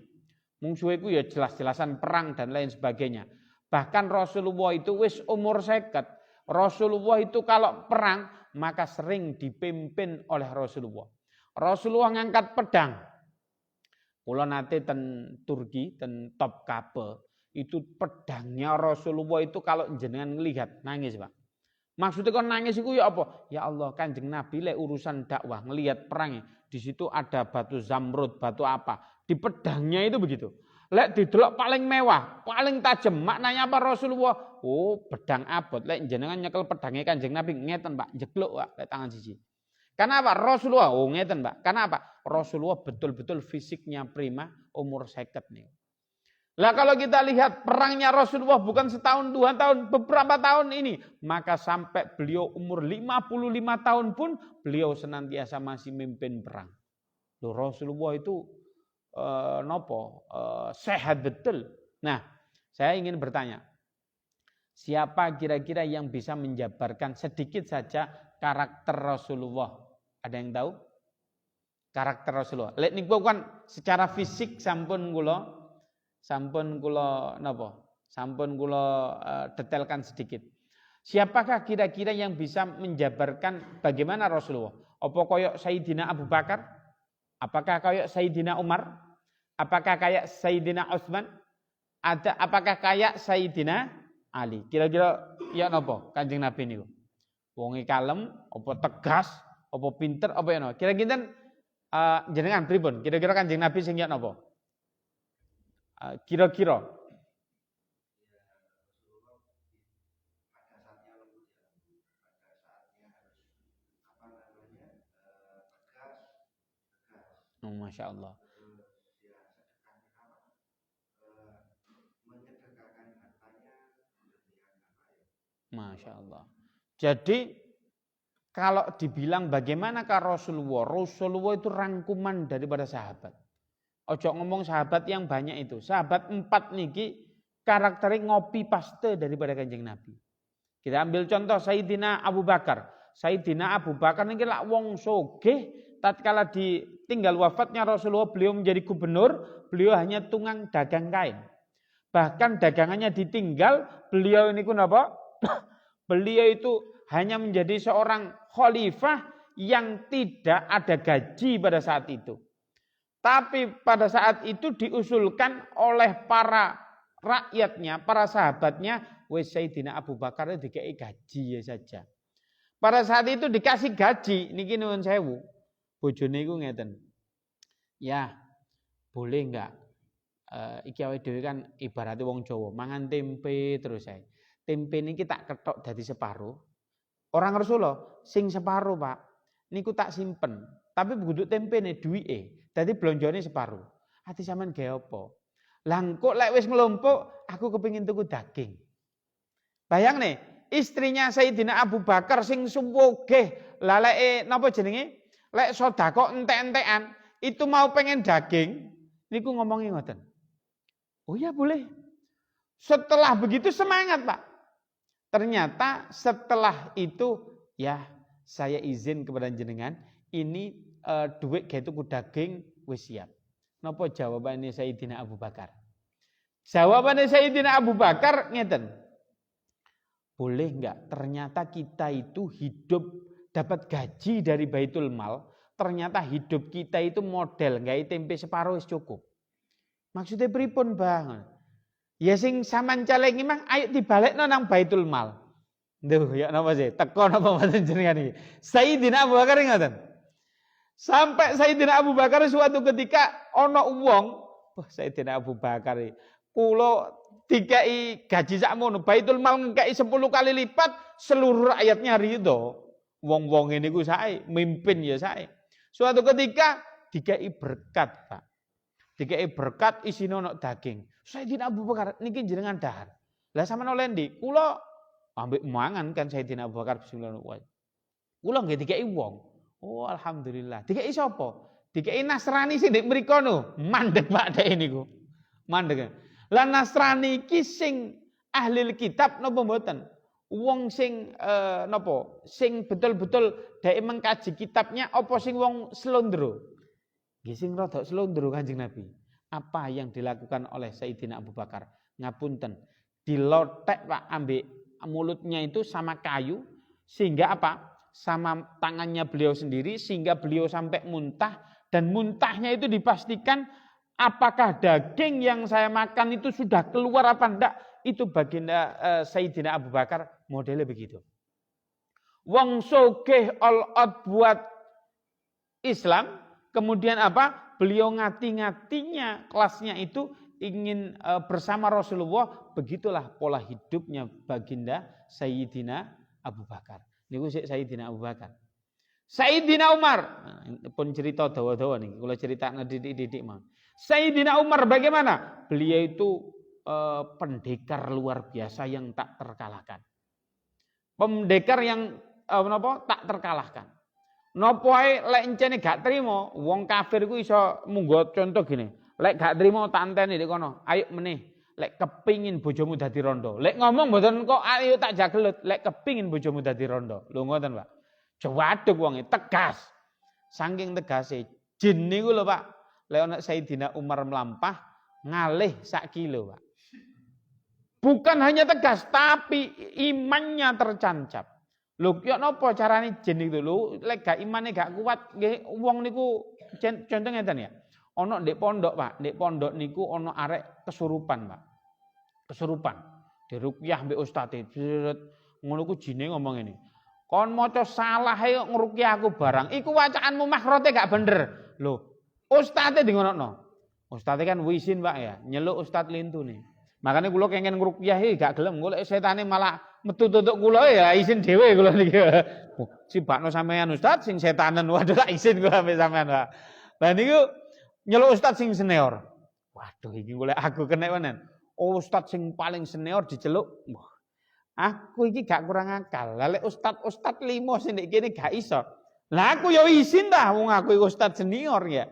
Musuh itu ya jelas-jelasan perang dan lain sebagainya. Bahkan Rasulullah itu wis umur 50. Rasulullah itu kalau perang maka sering dipimpin oleh Rasulullah. Rasulullah ngangkat pedang. Kula nate ten Turki, ten Topkapi, itu pedangnya Rasulullah itu kalau jenengan ngelihat nangis, Pak. Maksudnya kan nangis itu ya apa? Ya Allah, Kanjeng Nabi lek urusan dakwah ngelihat perangnya, di situ ada batu zamrud, batu apa? Di pedangnya itu begitu. Lek didelok paling mewah, paling tajam. Maknanya apa Rasulullah? Oh, pedang abot. Lek jenengan nyekel pedangnya Kanjeng Nabi ngeten, Pak, jegluk, Pak, lek tangan siji. Karena apa? Rasulullah, oh ngeten, Pak. Karena apa? Rasulullah betul-betul fisiknya prima, umur 50 nih. Lah kalau kita lihat perangnya Rasulullah bukan setahun, 2 tahun, beberapa tahun ini, maka sampai beliau umur 55 tahun pun beliau senantiasa masih memimpin perang. Loh, Rasulullah itu sehat betul. Nah, saya ingin bertanya, siapa kira-kira yang bisa menjabarkan sedikit saja karakter Rasulullah? Ada yang tahu? Karakter Rasulullah. Lek niku kan secara fisik sampun kula detailkan sedikit. Siapakah kira-kira yang bisa menjabarkan bagaimana Rasulullah? Apa koyok Sayyidina Abu Bakar? Apakah kayak Sayyidina Umar? Apakah kayak Sayyidina Utsman? Apakah kayak Sayyidina Ali? Kira-kira ya napa Kanjeng Nabi niku? Wonge kalem, apa tegas, apa pinter, apa ya napa? Kira-kira jenengan pripun? Kira-kira Kanjeng Nabi sing ya napa? Kira-kira Masya Allah. Masya Allah. Jadi kalau dibilang bagaimanakah Rasulullah? Rasulullah itu rangkuman daripada sahabat. Ojo ngomong sahabat yang banyak itu. Sahabat 4 niki karakternya ngopi paste daripada Kanjeng Nabi. Kita ambil contoh Sayyidina Abu Bakar. Sayyidina Abu Bakar niki lak wong sogeh, tatkala ditinggal wafatnya Rasulullah, beliau menjadi gubernur, beliau hanya tukang dagang kain. Bahkan dagangannya ditinggal, beliau ini napa? Beliau itu hanya menjadi seorang khalifah yang tidak ada gaji pada saat itu. Tapi pada saat itu diusulkan oleh para rakyatnya, para sahabatnya, wes Sayyidina Abu Bakar itu dikasih gaji ya saja. Pada saat itu dikasih gaji, niki nuwun sewu. Bojone iku ngeten. Ya, boleh enggak? Iki awake dhewe kan ibaratnya wong Jawa, mangan tempe terus ae. Tempe niki tak ketok dadi separuh. Orang Rasulullah sing separuh, Pak. Niku tak simpen. Tapi begitu tempene duwike, dadi blonjone separuh. Ati sampean gawe apa? Lah engko lek wis nglompok, aku kepengin tuku daging. Bayang nih, istrinya Sayyidina Abu Bakar sing sugih, lah lek napa jenenge? Lek sedekah entek-entekan, itu mau pengen daging, niku ngomongi ngoten. Oh ya boleh. Setelah begitu semangat, Pak. Ternyata setelah itu ya saya izin kepada jenengan, ini duit gawe tuku daging wis siap. Napa jawabannya Sayyidina Abu Bakar? Jawabannya Sayyidina Abu Bakar ngeten. Boleh enggak? Ternyata kita itu hidup dapat gaji dari Baitul Mal, ternyata hidup kita itu model gawe tempe separuh wis cukup. Maksudnya pripun, Bang? Ya sing sampean calengi mah ayo dibalekno nang Baitul Mal. Duh, ya napa sih? Teko napa mboten jenengan iki? Sayyidina Abu Bakar ngoten. Sampai Sayyidina Abu Bakar suatu ketika ana wong, wah Sayyidina Abu Bakar iki kula dikai gaji sakmono, Baitul Mal ngekei 10 kali lipat, seluruh rakyatnya ridho. Wong-wong ini ku sae, mimpin ya sae. Suatu ketika dikai berkat, Pak. Dikai berkat isine ana daging. Sayyidina Abu Bakar niki jenengan dahar. Lah sampean oleh ndi? Kula ambek mangan kan Sayyidina Abu Bakar bismillah. Kula nggih dikeki wong. Oh alhamdulillah. Dikeki sapa? Dikeki Nasrani sing ndek mriku no. Mandeg Pak dek niku. Mandeg. Lah Nasrani iki sing ahli kitab napa mboten? Wong sing napa? Sing betul-betul dhek mengkaji kitabnya apa sing wong slondro? Nggih sing rada slondro Kanjeng Nabi. Apa yang dilakukan oleh Sayyidina Abu Bakar? Ngapunten. Dilotek Pak ambek mulutnya itu sama kayu sehingga apa? Sama tangannya beliau sendiri sehingga beliau sampai muntah dan muntahnya itu dipastikan apakah daging yang saya makan itu sudah keluar apa enggak. Itu baginda Sayyidina Abu Bakar modelnya begitu. Wong sogeh all-out buat Islam, kemudian apa? Beliau ngati-ngatinya kelasnya itu ingin bersama Rasulullah, begitulah pola hidupnya baginda Sayyidina Abu Bakar. Niku Sayyidina Abu Bakar. Sayyidina Umar, pun cerita dawa-dawa nih, kalau cerita didik-didik mah. Sayyidina Umar bagaimana? Beliau itu pendekar luar biasa yang tak terkalahkan. Pendekar yang tak terkalahkan. Napa ae lek encene gak trimo, wong kafir iku iso munggo contoh gini. Lek gak trimo tak anteni nek kono, ayo meneh. Lek kepingin bojomu dadi rondo. Lek ngomong mboten kok ayo tak jagelut, lek kepingin bojomu dadi rondo. Lho ngoten, Pak. Jawaduk wonge tegas. Saking tegase jin niku lho, Pak. Lek ana Sayyidina Umar melampah ngalih sak kilo, Pak. Bukan hanya tegas tapi imannya tercancap. Lho kok napa carane jin itu lho, lek gak imane gak kuat nggih wong niku contoh ngeten ya. Ana ndek pondok, Pak. Ndek pondok niku ana arek kesurupan, Pak. Kesurupan. Diruqyah mbek ustaze. Ngono ku jine ngomong ngene. Kon maca salah ae ngruqyah aku barang. Iku wacaanmu mahrote gak bener. Lho, ustaze di ngono. Ustaze kan wisin, Pak ya. Nyeluk ustaz lintune. Makanya kula kengen ngruqyah iki gak gelem. Golek setane malah metu tutuk kula ya isin dhewe kula niki. Sibakno sampean ustaz sing setanen. Waduh tak isin kula sampe sampean, Pak. Lah niku nyeluk ustaz sing senior. Waduh iki golek aku kena menen. Oh, ustaz sing paling senior diceluk. Wah. Aku iki gak kurang akal. Lah lek ustaz limo sing ndek kene gak iso. Lah aku ya izin dah wong aku ustaz senior ya.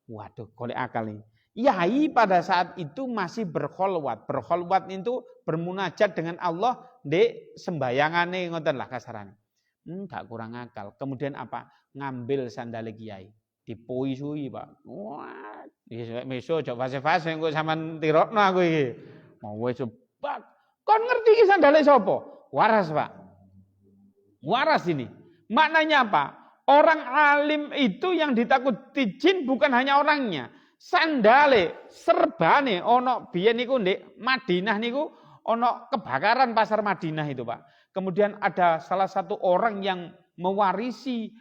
Waduh, golek akal iki. Yai pada saat itu masih berkholwat. Berkholwat itu bermunajat dengan Allah ndek sembayangane ngoten lah kasarane. Gak kurang akal. Kemudian apa? Ngambil sandale kiai. Dipoi-sui, Pak. Wah, meso aja fase-fase engko sampean tirokno aku iki. Mau wis sebab. Kon ngerti iki sandale sapa? Waras, Pak. Waras ini. Maknanya apa? Orang alim itu yang ditakuti jin bukan hanya orangnya. Sandale, serbane ono biyen niku ndek Madinah niku ono kebakaran pasar Madinah itu, Pak. Kemudian ada salah satu orang yang mewarisi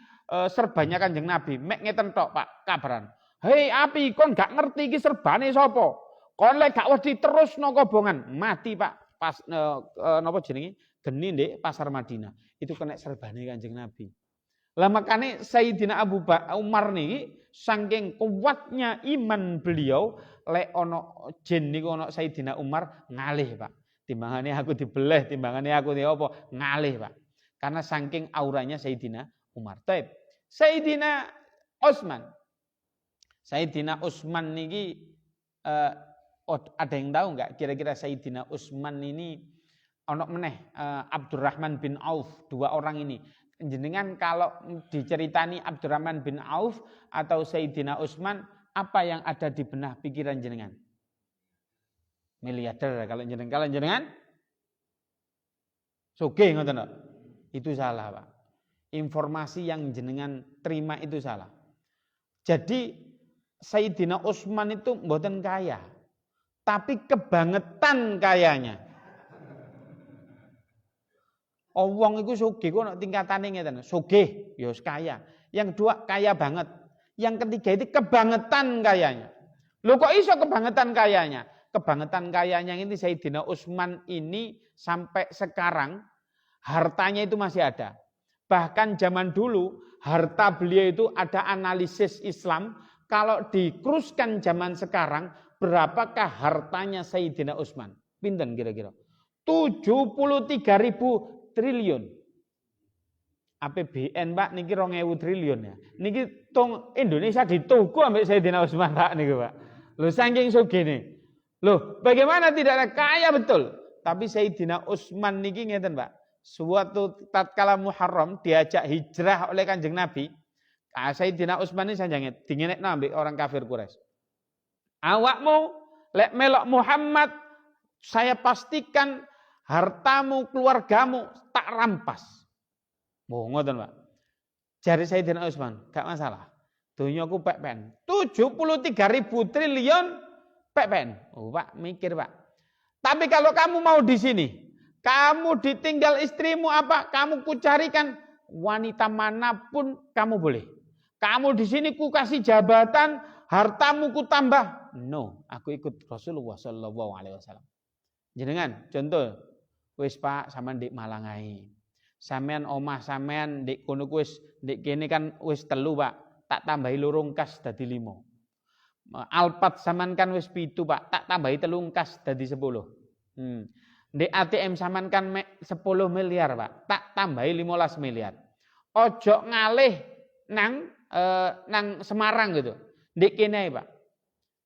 serbanya Kanjeng Nabi. Mek ngeten tok, Pak, kabaran. Hei api, kon gak ngerti iki serbane sapa? Kon lek gak wedi terusno kobongan, mati, Pak. Pas napa jenenge? Geni ndek pasar Madinah. Itu kena serbane Kanjeng Nabi. Lah makane Sayyidina Abu Umar niki saking kuatnya iman beliau lek ono jin niku ono Sayyidina Umar ngalih, Pak. Timbangane aku dibeleh, timbangane aku apa ngalih, Pak. Karena saking auranya Sayyidina Umar. Taib. Sayyidina Utsman. Sayyidina Utsman niki ada yang tahu enggak kira-kira Sayyidina Utsman ini ono meneh Abdurrahman bin Auf, dua orang ini. Jenengan kalau diceritani Abdurrahman bin Auf atau Sayyidina Utsman, apa yang ada di benak pikiran jenengan? Miliarder kalau jenengan sugih ngoten lho. Itu salah, Pak. Informasi yang jenengan terima itu salah. Jadi Sayyidina Utsman itu mboten kaya, tapi kebangetan kayanya. Wong iku sugih kok nek tingkatane ngeten, sugih ya kaya. Yang kedua kaya banget. Yang ketiga itu kebangetan kayanya. Lho kok iso kebangetan kayanya? Kebangetan kayanya ini Sayyidina Utsman ini sampai sekarang hartanya itu masih ada. Bahkan zaman dulu harta beliau itu ada analisis Islam. Kalau dikruskan zaman sekarang, berapakah hartanya Sayyidina Utsman? Pinten kira-kira? 73.000 triliun. APBN Pak niki 2.000 triliun ya. Niki tong Indonesia dituku ambek Sayyidina Utsman Pak niku Pak. Lho saking sugih. Loh, bagaimana tidak ada kaya betul. Tapi Sayyidina Utsman niki ngeten Pak. Suatu tatkala Muharram diajak hijrah oleh Kanjeng Nabi. Sayyidina Utsman ini sanjange dingenekno ambek orang kafir Quraisy. Awakmu lek melok Muhammad, saya pastikan hartamu, keluargamu tak rampas. Oh, ngoten Pak. Jari Sayyidina Utsman, gak masalah. Dunyaku pek-pen. 73.000 triliun pek-pen. Oh, Pak, mikir, Pak. Tapi kalau kamu mau di sini, kamu ditinggal istrimu apa? Kamu kucarikan wanita manapun kamu boleh. Kamu di sini ku kasih jabatan, hartamu ku tambah. No, aku ikut Rasulullah sallallahu alaihi wasallam. Jenengan, contoh, wis Pak sampean ndek Malangai. Sampean omah sampean ndek kono wis ndek kene kan wis 3 Pak, tak tambahi 2 kas dadi 5. Alpat sampean kan wis 7 Pak, tak tambahi 3 kas dadi 10. Ndek ATM sampean kan 10 miliar Pak, tak tambahi 15 miliar. Ojo ngalih nang Semarang gitu. Ndek kene Pak.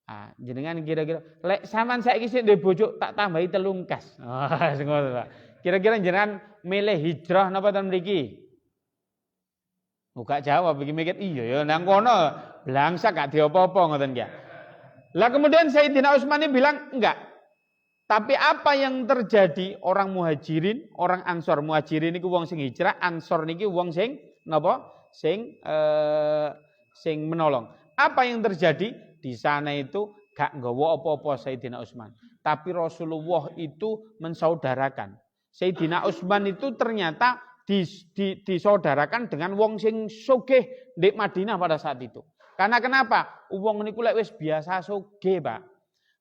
Ah, jenengan kira-kira lek sampean saiki sik ndek bojo tak tambahi 3 kas. Ah, ngono Pak. Kira-kira jenengan milih hijrah napa ten mriki? Gak jawab iki mikir iya ya nang kono blangsak gak diopo-opo ngoten ya. Lah kemudian Sayyidina Utsman ini bilang enggak. Tapi apa yang terjadi orang Muhajirin, orang Ansor. Muhajirin niku wong sing hijrah, Ansor niki wong sing napa? Sing menolong. Apa yang terjadi? Di sana itu gak nggawa apa-apa Sayyidina Utsman. Tapi Rasulullah itu mensaudarakan. Sayyidina Utsman itu ternyata disaudarakan dengan wong sing sugih di Madinah pada saat itu. Karena kenapa? Wong niku lek wis biasa sugih, Pak.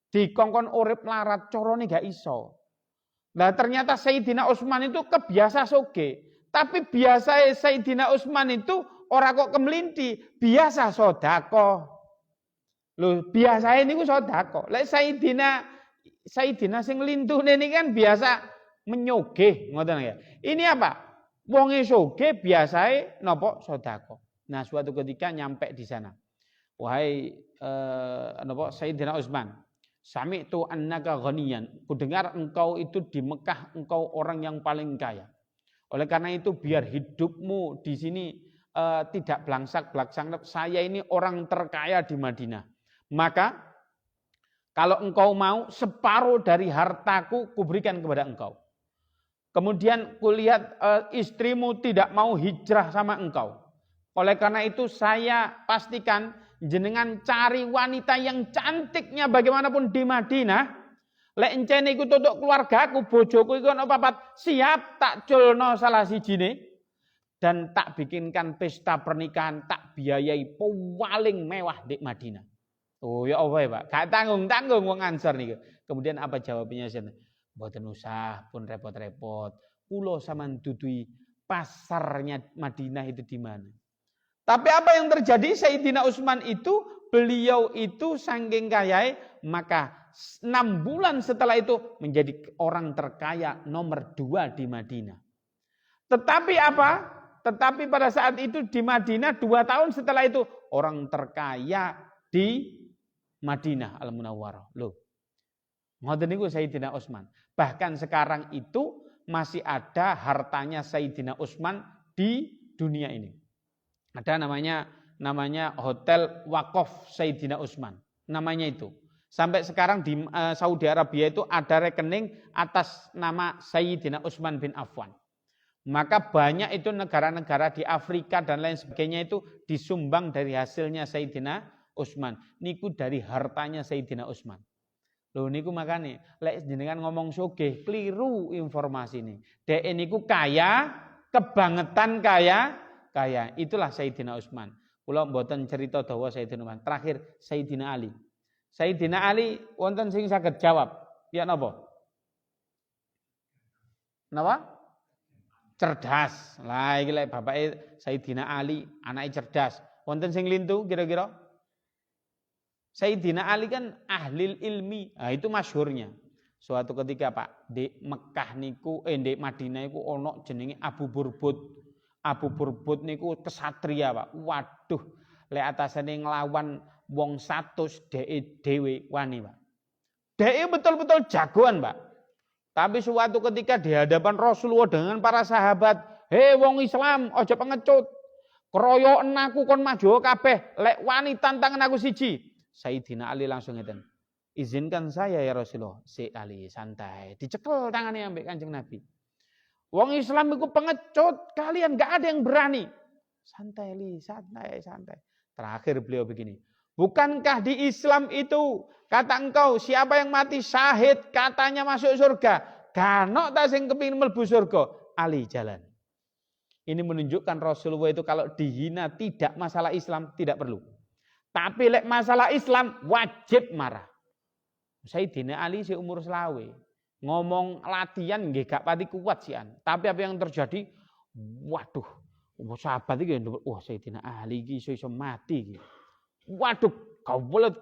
Dikongkon urip larat carane gak iso. Nah, ternyata Sayyidina Utsman itu kebiasa sugih. Tapi biasa Sayyidina Utsman itu ora kok kemelinti, biasa sedekah. Lho, biasa niku sedekah. Lek Sayyidina sing lintune niki kan biasa menyogeh, ngoten ya. Ini apa? Wonge sugih biasae napa sedekah. Nah, suatu ketika nyampe di sana. Wahai Sayyidina Utsman, sami'tu annaka ghaniyan. Kudengar engkau itu di Mekah engkau orang yang paling kaya. Oleh karena itu biar hidupmu di sini tidak belangsak-belangsak. Saya ini orang terkaya di Madinah. Maka kalau engkau mau separuh dari hartaku kuberikan kepada engkau. Kemudian kulihat istrimu tidak mau hijrah sama engkau. Oleh karena itu saya pastikan jenengan cari wanita yang cantiknya bagaimanapun di Madinah. Lek encene iku tutuk keluargaku, bojoku iku ana papat, siap tak culno salah sijine dan tak bikinkan pesta pernikahan, tak biayai paling mewah di Madinah. Oh ya Allah ya Pak, gak tanggung-tanggung wong Ansor niku. Kemudian apa jawabnya sen? Mboten usah pun repot-repot. Kula sampean dudui pasarnya Madinah itu di mana. Tapi apa yang terjadi Sayyidina Utsman itu beliau itu saking kayai maka 6 bulan setelah itu menjadi orang terkaya nomor 2 di Madinah. Tetapi apa? Tetapi pada saat itu di Madinah 2 tahun setelah itu orang terkaya di Madinah Al-Munawwarah. Loh. Ngoten niku Sayyidina Utsman. Bahkan sekarang itu masih ada hartanya Sayyidina Utsman di dunia ini. Ada namanya Hotel Waqaf Sayyidina Utsman. Namanya itu. Sampai sekarang di Saudi Arabia itu ada rekening atas nama Sayyidina Utsman bin Affan. Maka banyak itu negara-negara di Afrika dan lain sebagainya itu disumbang dari hasilnya Sayyidina Utsman. Niku dari hartanya Sayyidina Utsman. Loh niku makane lek jenengan ngomong sugih keliru informasi ini. Dek niku kaya, kebangetan kaya. Itulah Sayyidina Utsman. Kula mboten cerita dawa Sayyidina Utsman. Terakhir Sayyidina Ali. Sayyidina Ali wonten sing saged jawab. Ya napa? Napa? Cerdas. Lah iki lek bapake Sayyidina Ali, anake cerdas. Wonten sing lintu kira-kira? Sayyidina Ali kan ahlil ilmi. Nah, itu masyhurnya. Suatu ketika Pak, di Mekah niku di Madinah niku ono jenenge Abu Burbud. Abu Burbud niku kesatria Pak. Waduh, lek atasane nglawan wong 100 dhek dhewe wani Pak. Dhek betul-betul jagoan Pak. Tapi suatu ketika di hadapan Rasulullah dengan para sahabat, "Hei wong Islam, aja pengecut. Keroyoken aku kon maju kabeh, lek wani tantangan aku siji." Sayyidina Ali langsung ngeten. "Izinkan saya ya Rasulullah." Si Ali santai, dicekel tangannya ambek Kanjeng Nabi. Wong Islam itu pengecut, kalian gak ada yang berani. Santai li, santai. Terakhir beliau begini. "Bukankah di Islam itu kata engkau siapa yang mati syahid katanya masuk surga? Ganok tak sing kepingin mlebu surga." Ali jalan. Ini menunjukkan Rasulullah itu kalau dihina tidak masalah Islam tidak perlu. Tapi lek masalah Islam wajib marah. Sayyidina Ali seumur selawe. Ngomong latihan nggih gak pati kuat sian. Tapi apa yang terjadi? Waduh, sahabat iki wah Sayyidina Ali iki iso mati iki. Waduh, kau boleh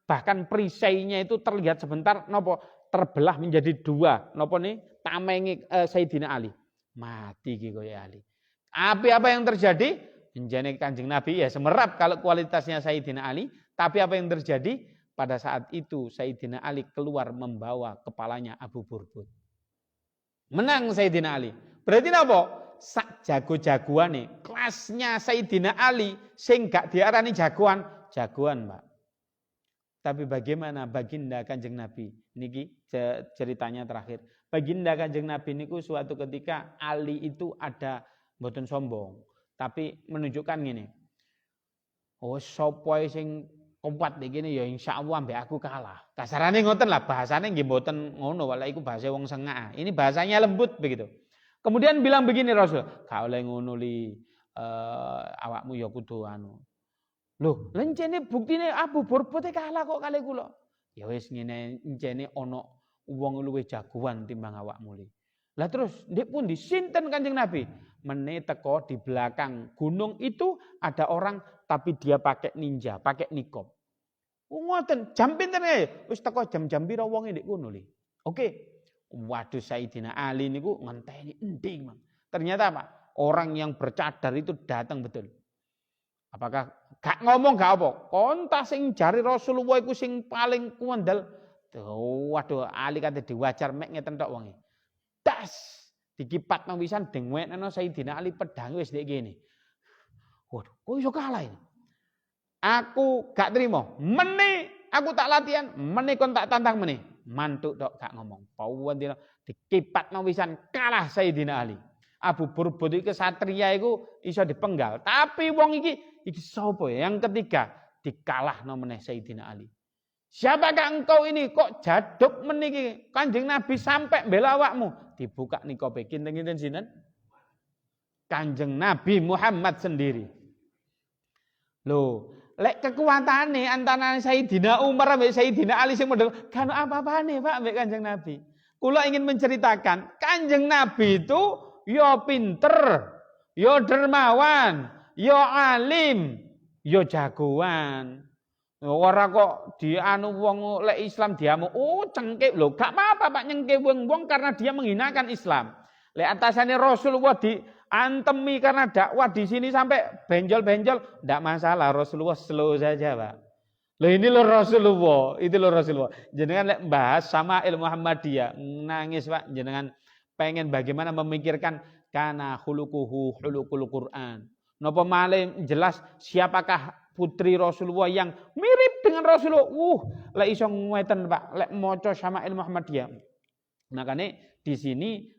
bahkan perisainya itu terlihat sebentar nopo terbelah menjadi dua. Nopo nih tamenge Sayyidina Ali. Mati iki koyo Ali. Apa yang terjadi? Menjane Kanjeng Nabi ya semerap kalau kualitasnya Sayyidina Ali, tapi apa yang terjadi? Pada saat itu Sayyidina Ali keluar membawa kepalanya Abu Burbud. Menang Sayyidina Ali. Berarti apa? Sak jago-jagoane, kelasnya Sayyidina Ali sing gak diarani jagoan, Pak. Tapi bagaimana baginda Kanjeng Nabi? Niki ceritanya terakhir. Baginda Kanjeng Nabi niku suatu ketika Ali itu ada mboten sombong, tapi menunjukkan gini. Oh, sapa sing kuat iki ya insyaallah mbek aku kalah. Kasarane ngoten lah bahasane nggih mboten ngono, wala iku bahasa wong sengak. Ini bahasanya lembut begitu. Kemudian bilang begini Rasul, "Gak oleh ngono li, awakmu ya kudu anu." Loh, lencene buktine Abu Burbud kalah kok kali kula. Ya wis ngene encene ana wong luwih jagoan timbang awakmu li. Lah terus ndek pundi sinten Kanjeng Nabi? Mene teko di belakang gunung itu ada orang tapi dia pakai ninja, pakai nikob. Ngoten, jam pinten ae? Wis teko jam-jam pira wonge ndek kono li. Oke. Waduh Sayyidina Ali niku ngenteni ending, Mang. Ternyata apa? Orang yang bercadar itu datang betul. Apakah gak ngomong gak apa? Kontak sing jari Rasulullah iku sing paling kuwendel. Waduh Ali kate diwajar mek ngeten tok wonge. Das dikipatno pisan dengwekno Sayyidina Ali pedang wis ndek kene. Waduh, kok iso kalah ini? Aku gak terima. Mene aku tak latihan, mene kon tak tantang mene. Mantuk tok gak ngomong. Pauwen dikipatno pisan kalah Sayyidina Ali. Abu Burbud iki kesatria iku iso dipenggal. Tapi wong iki sapa ya? Yang ketiga dikalahno meneh Sayyidina Ali. Siapakah engkau ini kok jaduk meniki Kanjeng Nabi sampai bela awakmu? Dibuka nikobe kinten-kinten sinten? Kanjeng Nabi Muhammad sendiri. Loh, lek kekuatane antara Sayyidina Umar sampai Sayyidina Ali sing model kan apa-apane Pak mbek Kanjeng Nabi. Kula ingin menceritakan, Kanjeng Nabi itu yo pinter, yo dermawan, yo alim, yo jagoan. Ora kok dianu wong lek Islam diamu, oh cengkeh lho, gak apa-apa Pak nyengke wong karena dia menghinakan Islam. Lek atasane Rasulullah diantemi karena dakwah di sini sampai benjol-benjol, ndak masalah, Rasulullah slow saja, Pak. Loh ini loh Rasulullah, itu loh Rasulullah. Jenengan lek bahas sama ilmu Muhammadiyah, nangis Pak, jenengan pengen bagaimana memikirkan kana khuluquhu khuluqul Quran. Napa malih jelas siapakah putri Rasulullah yang mirip dengan Rasulullah. Lek iso ngeten Pak, lek maca Syama'il Muhammadiyah. Makanya di sini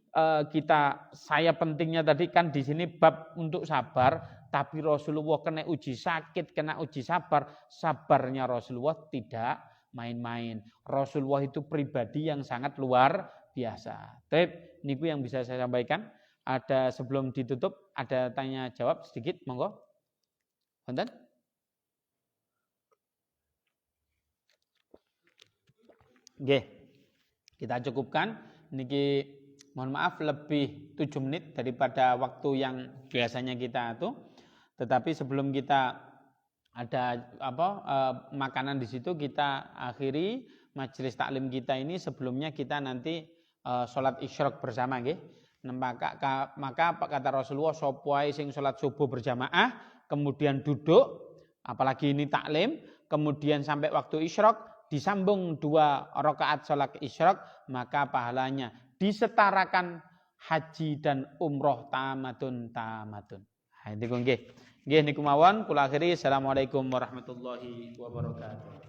saya pentingnya tadi kan di sini bab untuk sabar, tapi Rasulullah kena uji sakit, kena uji sabar, sabarnya Rasulullah tidak main-main. Rasulullah itu pribadi yang sangat luar biasa. Tep, niku yang bisa saya sampaikan. Ada sebelum ditutup ada tanya jawab sedikit, monggo. Wonten? Oke, kita cukupkan. Niki mohon maaf lebih 7 menit daripada waktu yang biasanya kita itu. Tetapi sebelum kita ada makanan di situ kita akhiri majelis taklim kita ini sebelumnya kita nanti sholat isyraq bersama nggih. Maka kata Rasulullah sapa wae sing sholat subuh berjamaah kemudian duduk apalagi ini taklim kemudian sampai waktu isyraq disambung 2 rakaat sholat isyraq maka pahalanya disetarakan haji dan umroh tamatun. Ha niku nggih. Nggih niku mawon kula akhiri. Assalamualaikum warahmatullahi wabarakatuh.